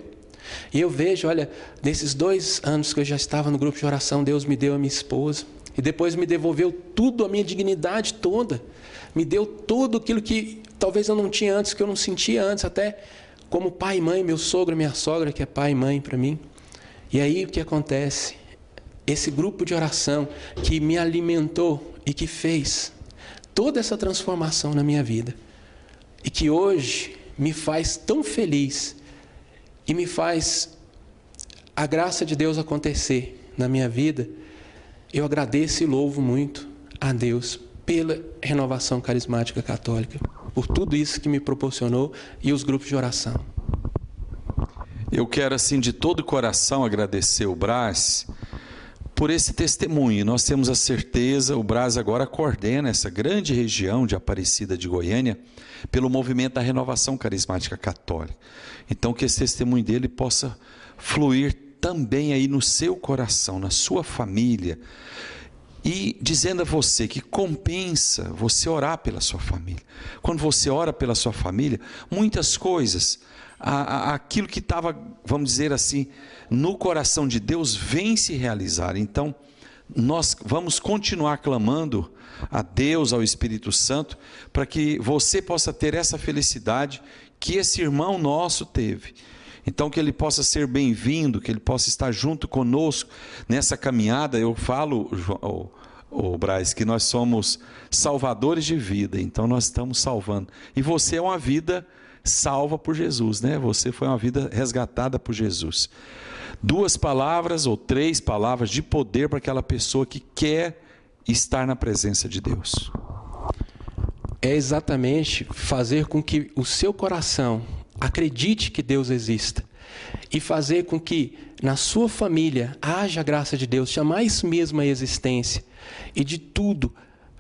I: E eu vejo, olha, nesses 2 anos que eu já estava no grupo de oração, Deus me deu a minha esposa. E depois me devolveu tudo, a minha dignidade toda. Me deu tudo aquilo que talvez eu não tinha antes, que eu não sentia antes, até como pai e mãe, meu sogro e minha sogra, que é pai e mãe para mim. E aí o que acontece? Esse grupo de oração que me alimentou e que fez toda essa transformação na minha vida. E que hoje me faz tão feliz e me faz a graça de Deus acontecer na minha vida. Eu agradeço e louvo muito a Deus pela Renovação Carismática Católica, por tudo isso que me proporcionou e os grupos de oração.
H: Eu quero, assim, de todo o coração agradecer o Brás por esse testemunho. Nós temos a certeza, o Brás agora coordena essa grande região de Aparecida de Goiânia pelo movimento da Renovação Carismática Católica. Então, que esse testemunho dele possa fluir também aí no seu coração, na sua família, e dizendo a você que compensa você orar pela sua família. Quando você ora pela sua família, muitas coisas, aquilo que estava, vamos dizer assim, no coração de Deus, vem se realizar. Então, nós vamos continuar clamando a Deus, ao Espírito Santo, para que você possa ter essa felicidade que esse irmão nosso teve. Então, que ele possa ser bem-vindo, que ele possa estar junto conosco nessa caminhada. Eu falo, Brás, que nós somos salvadores de vida, então nós estamos salvando. E você é uma vida salva por Jesus, né? Você foi uma vida resgatada por Jesus. 2 palavras ou 3 palavras de poder para aquela pessoa que quer estar na presença de Deus.
I: É exatamente fazer com que o seu coração acredite que Deus exista e fazer com que na sua família haja a graça de Deus, chamar isso mesmo à existência, e de tudo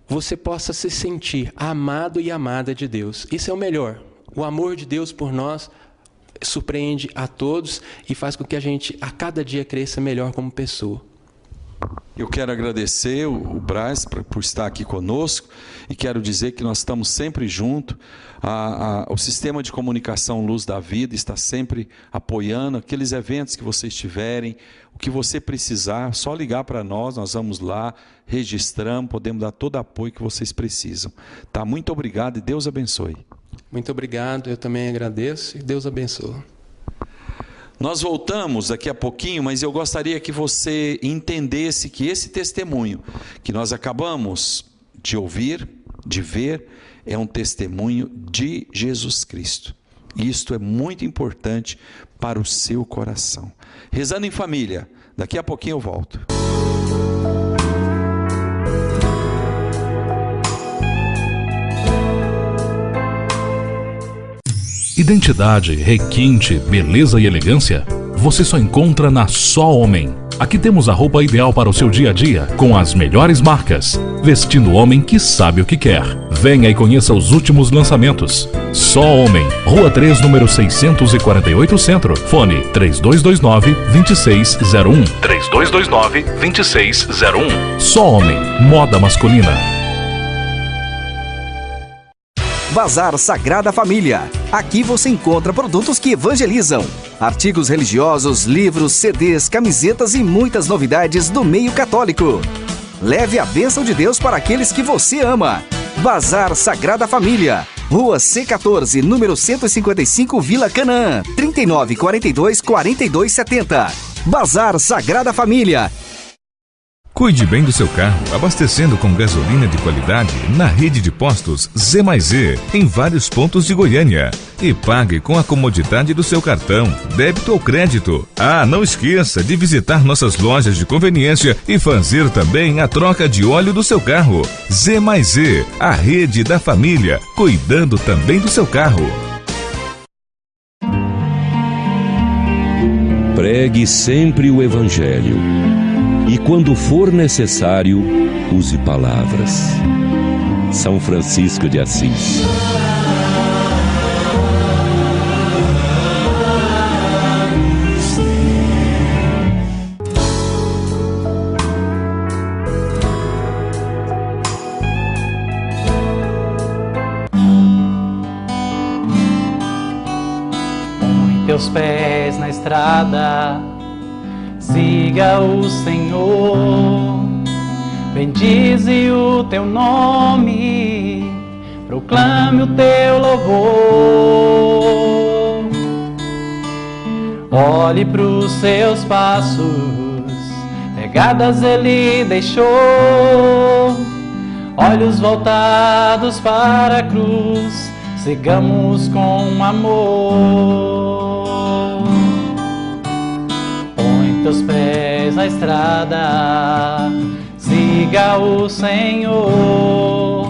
I: você possa se sentir amado e amada de Deus. Isso é o melhor. O amor de Deus por nós surpreende a todos e faz com que a gente a cada dia cresça melhor como pessoa.
H: Eu quero agradecer o Brás por estar aqui conosco e quero dizer que nós estamos sempre juntos. O Sistema de Comunicação Luz da Vida está sempre apoiando aqueles eventos que vocês tiverem, o que você precisar, só ligar para nós vamos lá, registramos, podemos dar todo o apoio que vocês precisam. Tá? Muito obrigado e Deus abençoe.
I: Muito obrigado, eu também agradeço e Deus abençoe.
H: Nós voltamos daqui a pouquinho, mas eu gostaria que você entendesse que esse testemunho que nós acabamos de ouvir, de ver, é um testemunho de Jesus Cristo. Isto é muito importante para o seu coração. Rezando em família, daqui a pouquinho eu volto.
C: Identidade, requinte, beleza e elegância, você só encontra na Só Homem. Aqui temos a roupa ideal para o seu dia a dia, com as melhores marcas, vestindo o homem que sabe o que quer. Venha e conheça os últimos lançamentos. Só Homem, Rua 3, número 648 Centro. Fone 3229-2601. 3229-2601. Só Homem, moda masculina.
E: Bazar Sagrada Família. Aqui você encontra produtos que evangelizam. Artigos religiosos, livros, CDs, camisetas e muitas novidades do meio católico. Leve a bênção de Deus para aqueles que você ama. Bazar Sagrada Família. Rua C14, número 155, Vila Canaã. 3942-4270. Bazar Sagrada Família.
D: Cuide bem do seu carro, abastecendo com gasolina de qualidade na rede de postos Z+Z, em vários pontos de Goiânia. E pague com a comodidade do seu cartão, débito ou crédito. Não esqueça de visitar nossas lojas de conveniência e fazer também a troca de óleo do seu carro. Z+Z, a rede da família, cuidando também do seu carro.
J: Pregue sempre o Evangelho. E quando for necessário, use palavras. São Francisco de Assis.
A: Põe teus pés na estrada, siga o Senhor, vem bendize o teu nome, proclame o teu louvor. Olhe pros seus passos, pegadas ele deixou, olhos voltados para a cruz, sigamos com amor. Põe teus pés na estrada, siga o Senhor,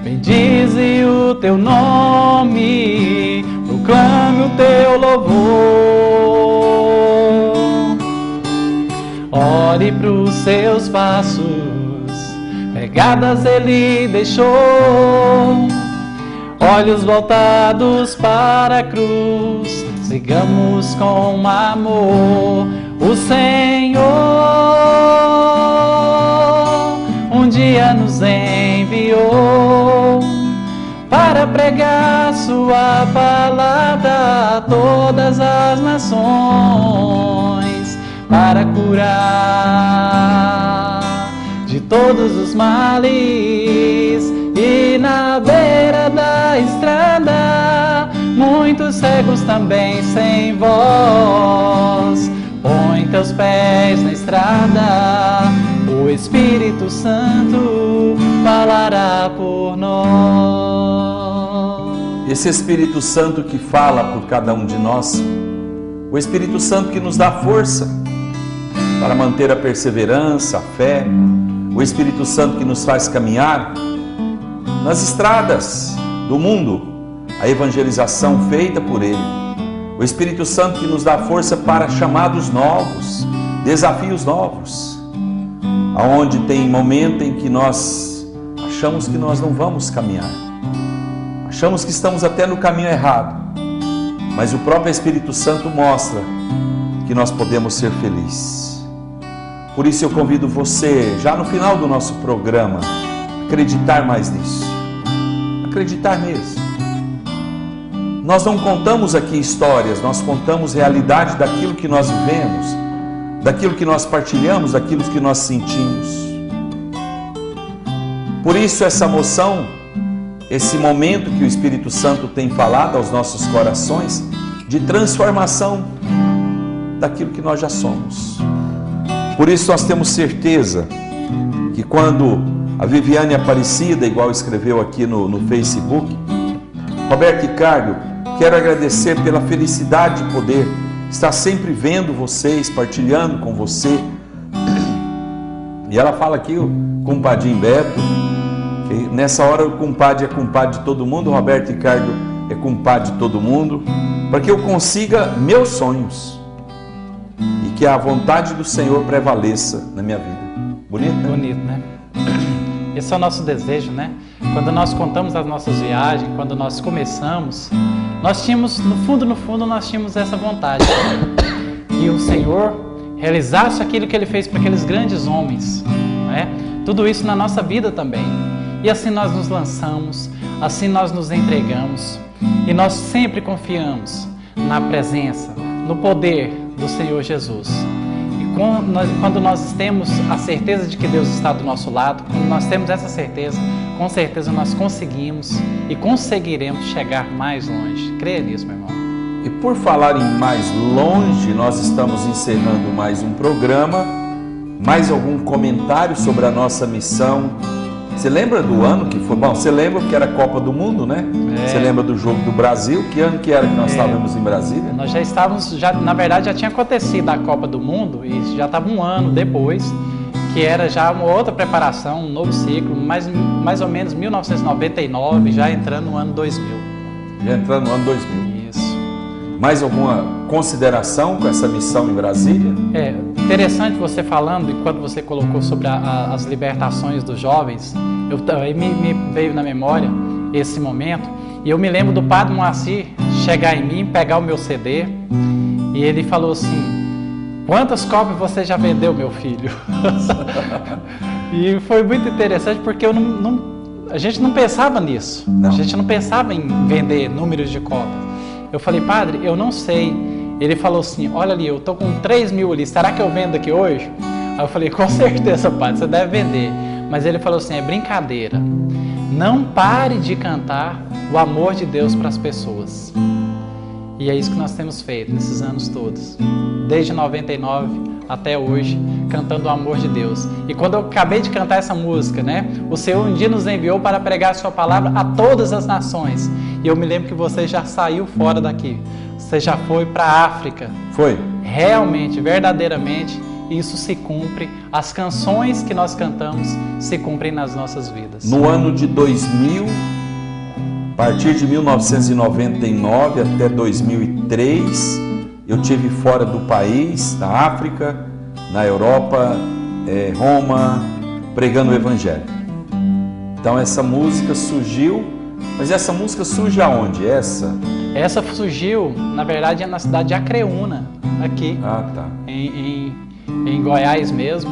A: bendize o teu nome, proclame o teu louvor. Olhe pros seus passos, pegadas ele deixou, olhos voltados para a cruz, sigamos com amor. O Senhor um dia nos enviou para pregar sua palavra a todas as nações, para curar de todos os males. E na beira da estrada, muitos cegos também sem voz. Põe teus pés na estrada, o Espírito Santo falará por nós.
B: Esse Espírito Santo que fala por cada um de nós, o Espírito Santo que nos dá força para manter a perseverança, a fé, o Espírito Santo que nos faz caminhar nas estradas do mundo, a evangelização feita por Ele. O Espírito Santo que nos dá força para chamados novos, desafios novos, aonde tem momento em que nós achamos que nós não vamos caminhar, achamos que estamos até no caminho errado, mas o próprio Espírito Santo mostra que nós podemos ser felizes. Por isso eu convido você, já no final do nosso programa, a acreditar mais nisso, acreditar mesmo. Nós não contamos aqui histórias, nós contamos realidade daquilo que nós vivemos, daquilo que nós partilhamos, daquilo que nós sentimos. Por isso essa moção, esse momento que o Espírito Santo tem falado aos nossos corações, de transformação daquilo que nós já somos. Por isso nós temos certeza que quando a Viviane Aparecida, igual escreveu aqui no Facebook, Roberto Ricardo, quero agradecer pela felicidade de poder estar sempre vendo vocês, partilhando com você. E ela fala aqui, o compadinho Beto, que nessa hora o compadre é compadre de todo mundo, o Roberto Ricardo é compadre de todo mundo, para que eu consiga meus sonhos e que a vontade do Senhor prevaleça na minha vida. Bonito, né?
A: Bonito, né? Esse é o nosso desejo, né? Quando nós contamos as nossas viagens, quando nós começamos, nós tínhamos, no fundo, nós tínhamos essa vontade. E o Senhor realizasse aquilo que Ele fez para aqueles grandes homens, né? Tudo isso na nossa vida também. E assim nós nos lançamos, assim nós nos entregamos. E nós sempre confiamos na presença, no poder do Senhor Jesus. Quando nós temos a certeza de que Deus está do nosso lado, quando nós temos essa certeza, com certeza nós conseguimos e conseguiremos chegar mais longe. Creia nisso, meu irmão.
B: E por falar em mais longe, nós estamos encerrando mais um programa. Mais algum comentário sobre a nossa missão? Você lembra do ano que foi? Bom, você lembra que era a Copa do Mundo, né? Você lembra do Jogo do Brasil? Que ano que era que nós estávamos em Brasília?
A: Nós já estávamos, na verdade já tinha acontecido a Copa do Mundo e já estava um ano depois, que era já uma outra preparação, um novo ciclo, mais ou menos 1999, já entrando no ano 2000.
B: Já entrando no ano 2000.
A: Isso.
B: Mais alguma consideração com essa missão em Brasília?
A: É interessante você falando, enquanto você colocou sobre as libertações dos jovens, me veio na memória esse momento, e eu me lembro do Padre Moacir chegar em mim, pegar o meu CD, e ele falou assim: quantas cópias você já vendeu, meu filho? E foi muito interessante porque a gente não pensava nisso, a gente não pensava em vender números de cópias. Eu falei: padre, eu não sei. Ele falou assim: olha ali, eu tô com 3.000 ali, será que eu vendo aqui hoje? Aí eu falei: com certeza, padre, você deve vender. mas ele falou assim, é brincadeira. Não pare de cantar o amor de Deus para as pessoas. E é isso que nós temos feito nesses anos todos. Desde 99 até hoje, cantando o amor de Deus. E quando eu acabei de cantar essa música, né? O Senhor um dia nos enviou para pregar a sua palavra a todas as nações. E eu me lembro que você já saiu fora daqui. Você já foi para a África.
B: Foi.
A: Realmente, verdadeiramente, isso se cumpre. As canções que nós cantamos se cumprem nas nossas vidas.
B: No ano de 2000, a partir de 1999 até 2003, eu tive fora do país, na África, na Europa, Roma, pregando o Evangelho. Então essa música surgiu, mas essa música surge aonde? Essa
A: surgiu, na verdade, na cidade de Acreúna, aqui, em Goiás mesmo,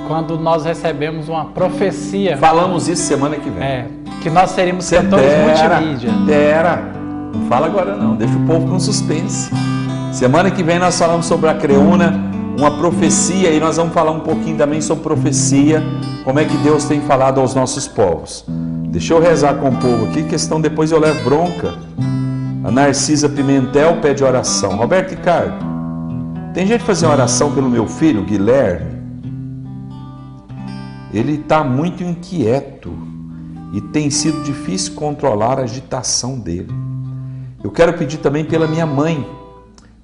A: quando nós recebemos uma profecia.
B: Falamos isso semana que vem.
A: Que nós seríamos cantores multimídia.
B: Não fala agora não, deixa o povo com suspense. Semana que vem nós falamos sobre a Acreúna, uma profecia, e nós vamos falar um pouquinho também sobre profecia, como é que Deus tem falado aos nossos povos. Deixa eu rezar com o povo aqui, questão depois eu levo bronca. A Narcisa Pimentel pede oração. Roberto Ricardo, tem jeito de fazer uma oração pelo meu filho, Guilherme? Ele está muito inquieto e tem sido difícil controlar a agitação dele. Eu quero pedir também pela minha mãe,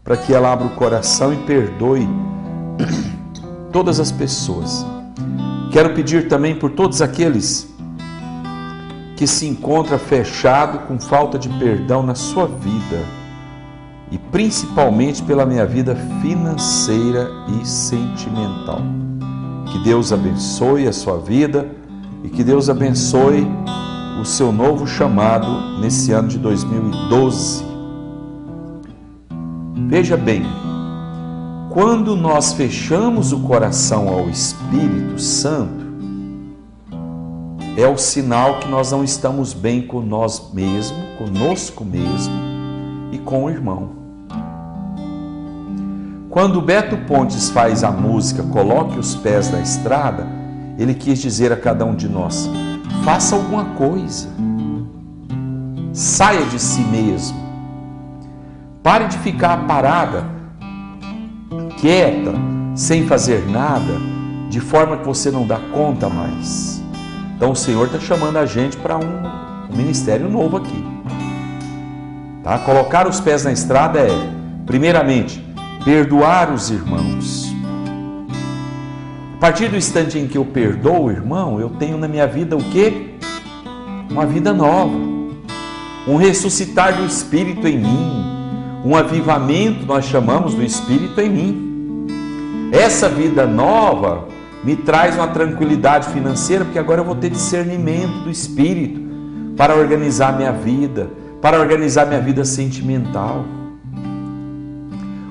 B: para que ela abra o coração e perdoe todas as pessoas. Quero pedir também por todos aqueles que se encontram fechados com falta de perdão na sua vida, e principalmente pela minha vida financeira e sentimental. Que Deus abençoe a sua vida e que Deus abençoe o seu novo chamado nesse ano de 2012. Veja bem, quando nós fechamos o coração ao Espírito Santo, é o sinal que nós não estamos bem com nós mesmos, conosco mesmo e com o irmão. Quando Beto Pontes faz a música Coloque os Pés na Estrada, ele quis dizer a cada um de nós, faça alguma coisa, saia de si mesmo, pare de ficar parada, quieta, sem fazer nada, de forma que você não dá conta mais. Então o Senhor está chamando a gente para um ministério novo aqui. Tá? Colocar os pés na estrada é, primeiramente, perdoar os irmãos. A partir do instante em que eu perdoo o irmão, eu tenho na minha vida o quê? Uma vida nova. Um ressuscitar do Espírito em mim. Um avivamento, nós chamamos, do Espírito em mim. Essa vida nova me traz uma tranquilidade financeira, porque agora eu vou ter discernimento do Espírito para organizar minha vida, para organizar minha vida sentimental.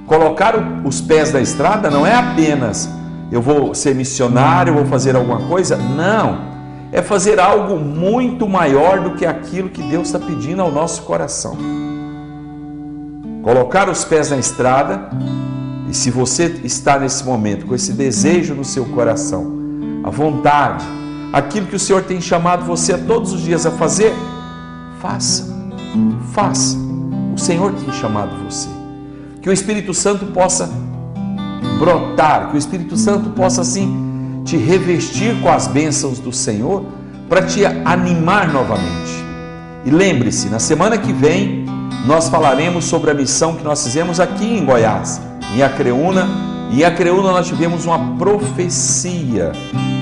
B: Colocar os pés na estrada não é apenas eu vou ser missionário, eu vou fazer alguma coisa, não. É fazer algo muito maior do que aquilo que Deus está pedindo ao nosso coração. Colocar os pés na estrada. E se você está nesse momento com esse desejo no seu coração, a vontade, aquilo que o Senhor tem chamado você a todos os dias a fazer, faça, faça. O Senhor tem chamado você. Que o Espírito Santo possa brotar, que o Espírito Santo possa assim te revestir com as bênçãos do Senhor para te animar novamente. E lembre-se, na semana que vem nós falaremos sobre a missão que nós fizemos aqui em Goiás, em Acreúna. E em Acreúna nós tivemos uma profecia,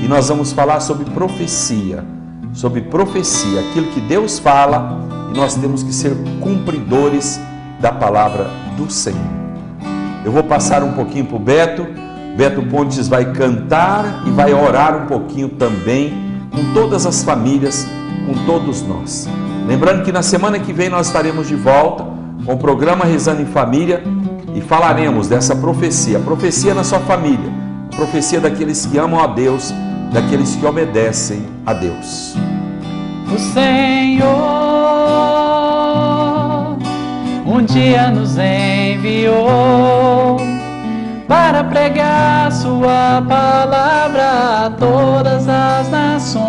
B: e nós vamos falar sobre profecia, aquilo que Deus fala, e nós temos que ser cumpridores da palavra do Senhor. Eu vou passar um pouquinho para o Beto Pontes vai cantar e vai orar um pouquinho também com todas as famílias, com todos nós. Lembrando que na semana que vem nós estaremos de volta com o programa Rezando em Família, e falaremos dessa profecia, a profecia na sua família, a profecia daqueles que amam a Deus, daqueles que obedecem a Deus.
A: O Senhor um dia nos enviou para pregar sua palavra a todas as nações.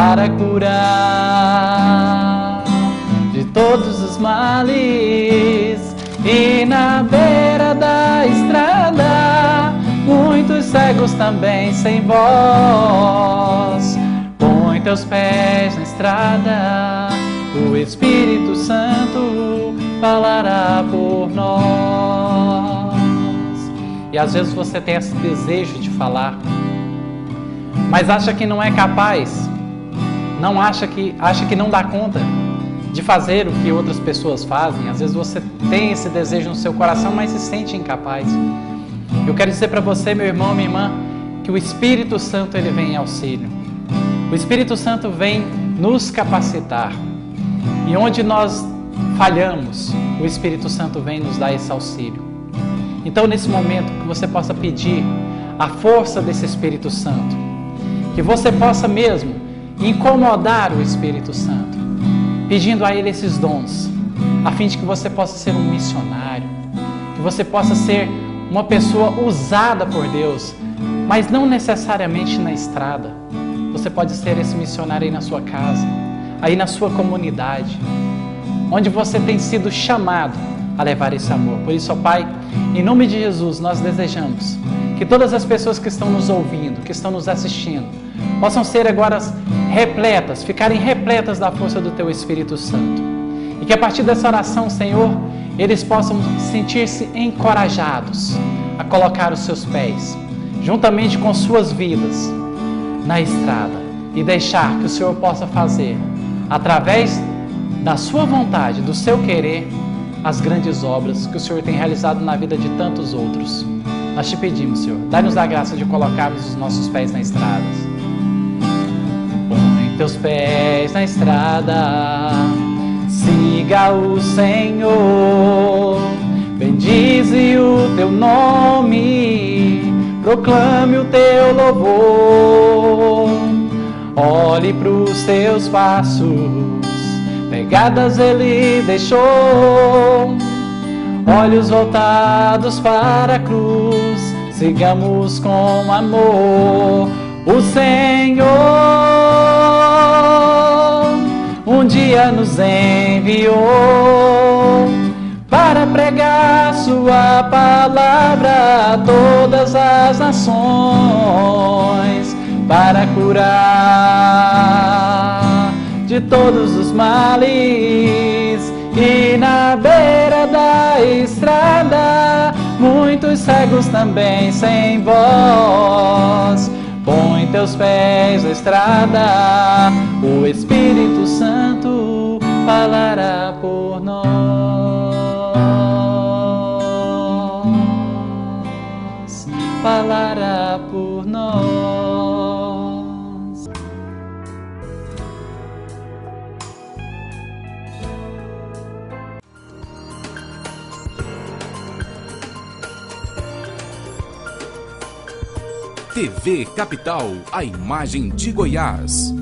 A: para curar de todos os males. E na beira da estrada, muitos cegos também sem voz. Põe teus pés na estrada, o Espírito Santo falará por nós. E às vezes você tem esse desejo de falar, mas acha que não é capaz, acha que não dá conta de fazer o que outras pessoas fazem. Às vezes você tem esse desejo no seu coração, mas se sente incapaz. Eu quero dizer para você, meu irmão, minha irmã, que o Espírito Santo ele vem em auxílio. O Espírito Santo vem nos capacitar. E onde nós falhamos, o Espírito Santo vem nos dar esse auxílio. Então, nesse momento, que você possa pedir a força desse Espírito Santo, que você possa mesmo incomodar o Espírito Santo, pedindo a Ele esses dons, a fim de que você possa ser um missionário, que você possa ser uma pessoa usada por Deus, mas não necessariamente na estrada. Você pode ser esse missionário aí na sua casa, aí na sua comunidade, onde você tem sido chamado a levar esse amor. Por isso, ó Pai, em nome de Jesus, nós desejamos que todas as pessoas que estão nos ouvindo, que estão nos assistindo, possam ser agora repletas, ficarem repletas da força do Teu Espírito Santo. E que a partir dessa oração, Senhor, eles possam sentir-se encorajados a colocar os seus pés, juntamente com suas vidas, na estrada e deixar que o Senhor possa fazer, através da sua vontade, do seu querer, as grandes obras que o Senhor tem realizado na vida de tantos outros. Nós te pedimos, Senhor, dá-nos a graça de colocarmos os nossos pés na estrada. Põe teus pés na estrada, siga o Senhor, bendize o teu nome, proclame o teu louvor, olhe para os teus passos, pegadas ele deixou, olhos voltados para a cruz, sigamos com amor o Senhor. Um dia nos enviou para pregar sua palavra a todas as nações, para curar de todos os males. E na beira da estrada, muitos cegos também sem voz. Põe teus pés na estrada, o Espírito Santo falará por nós, falará por nós.
K: TV Capital, a imagem de Goiás.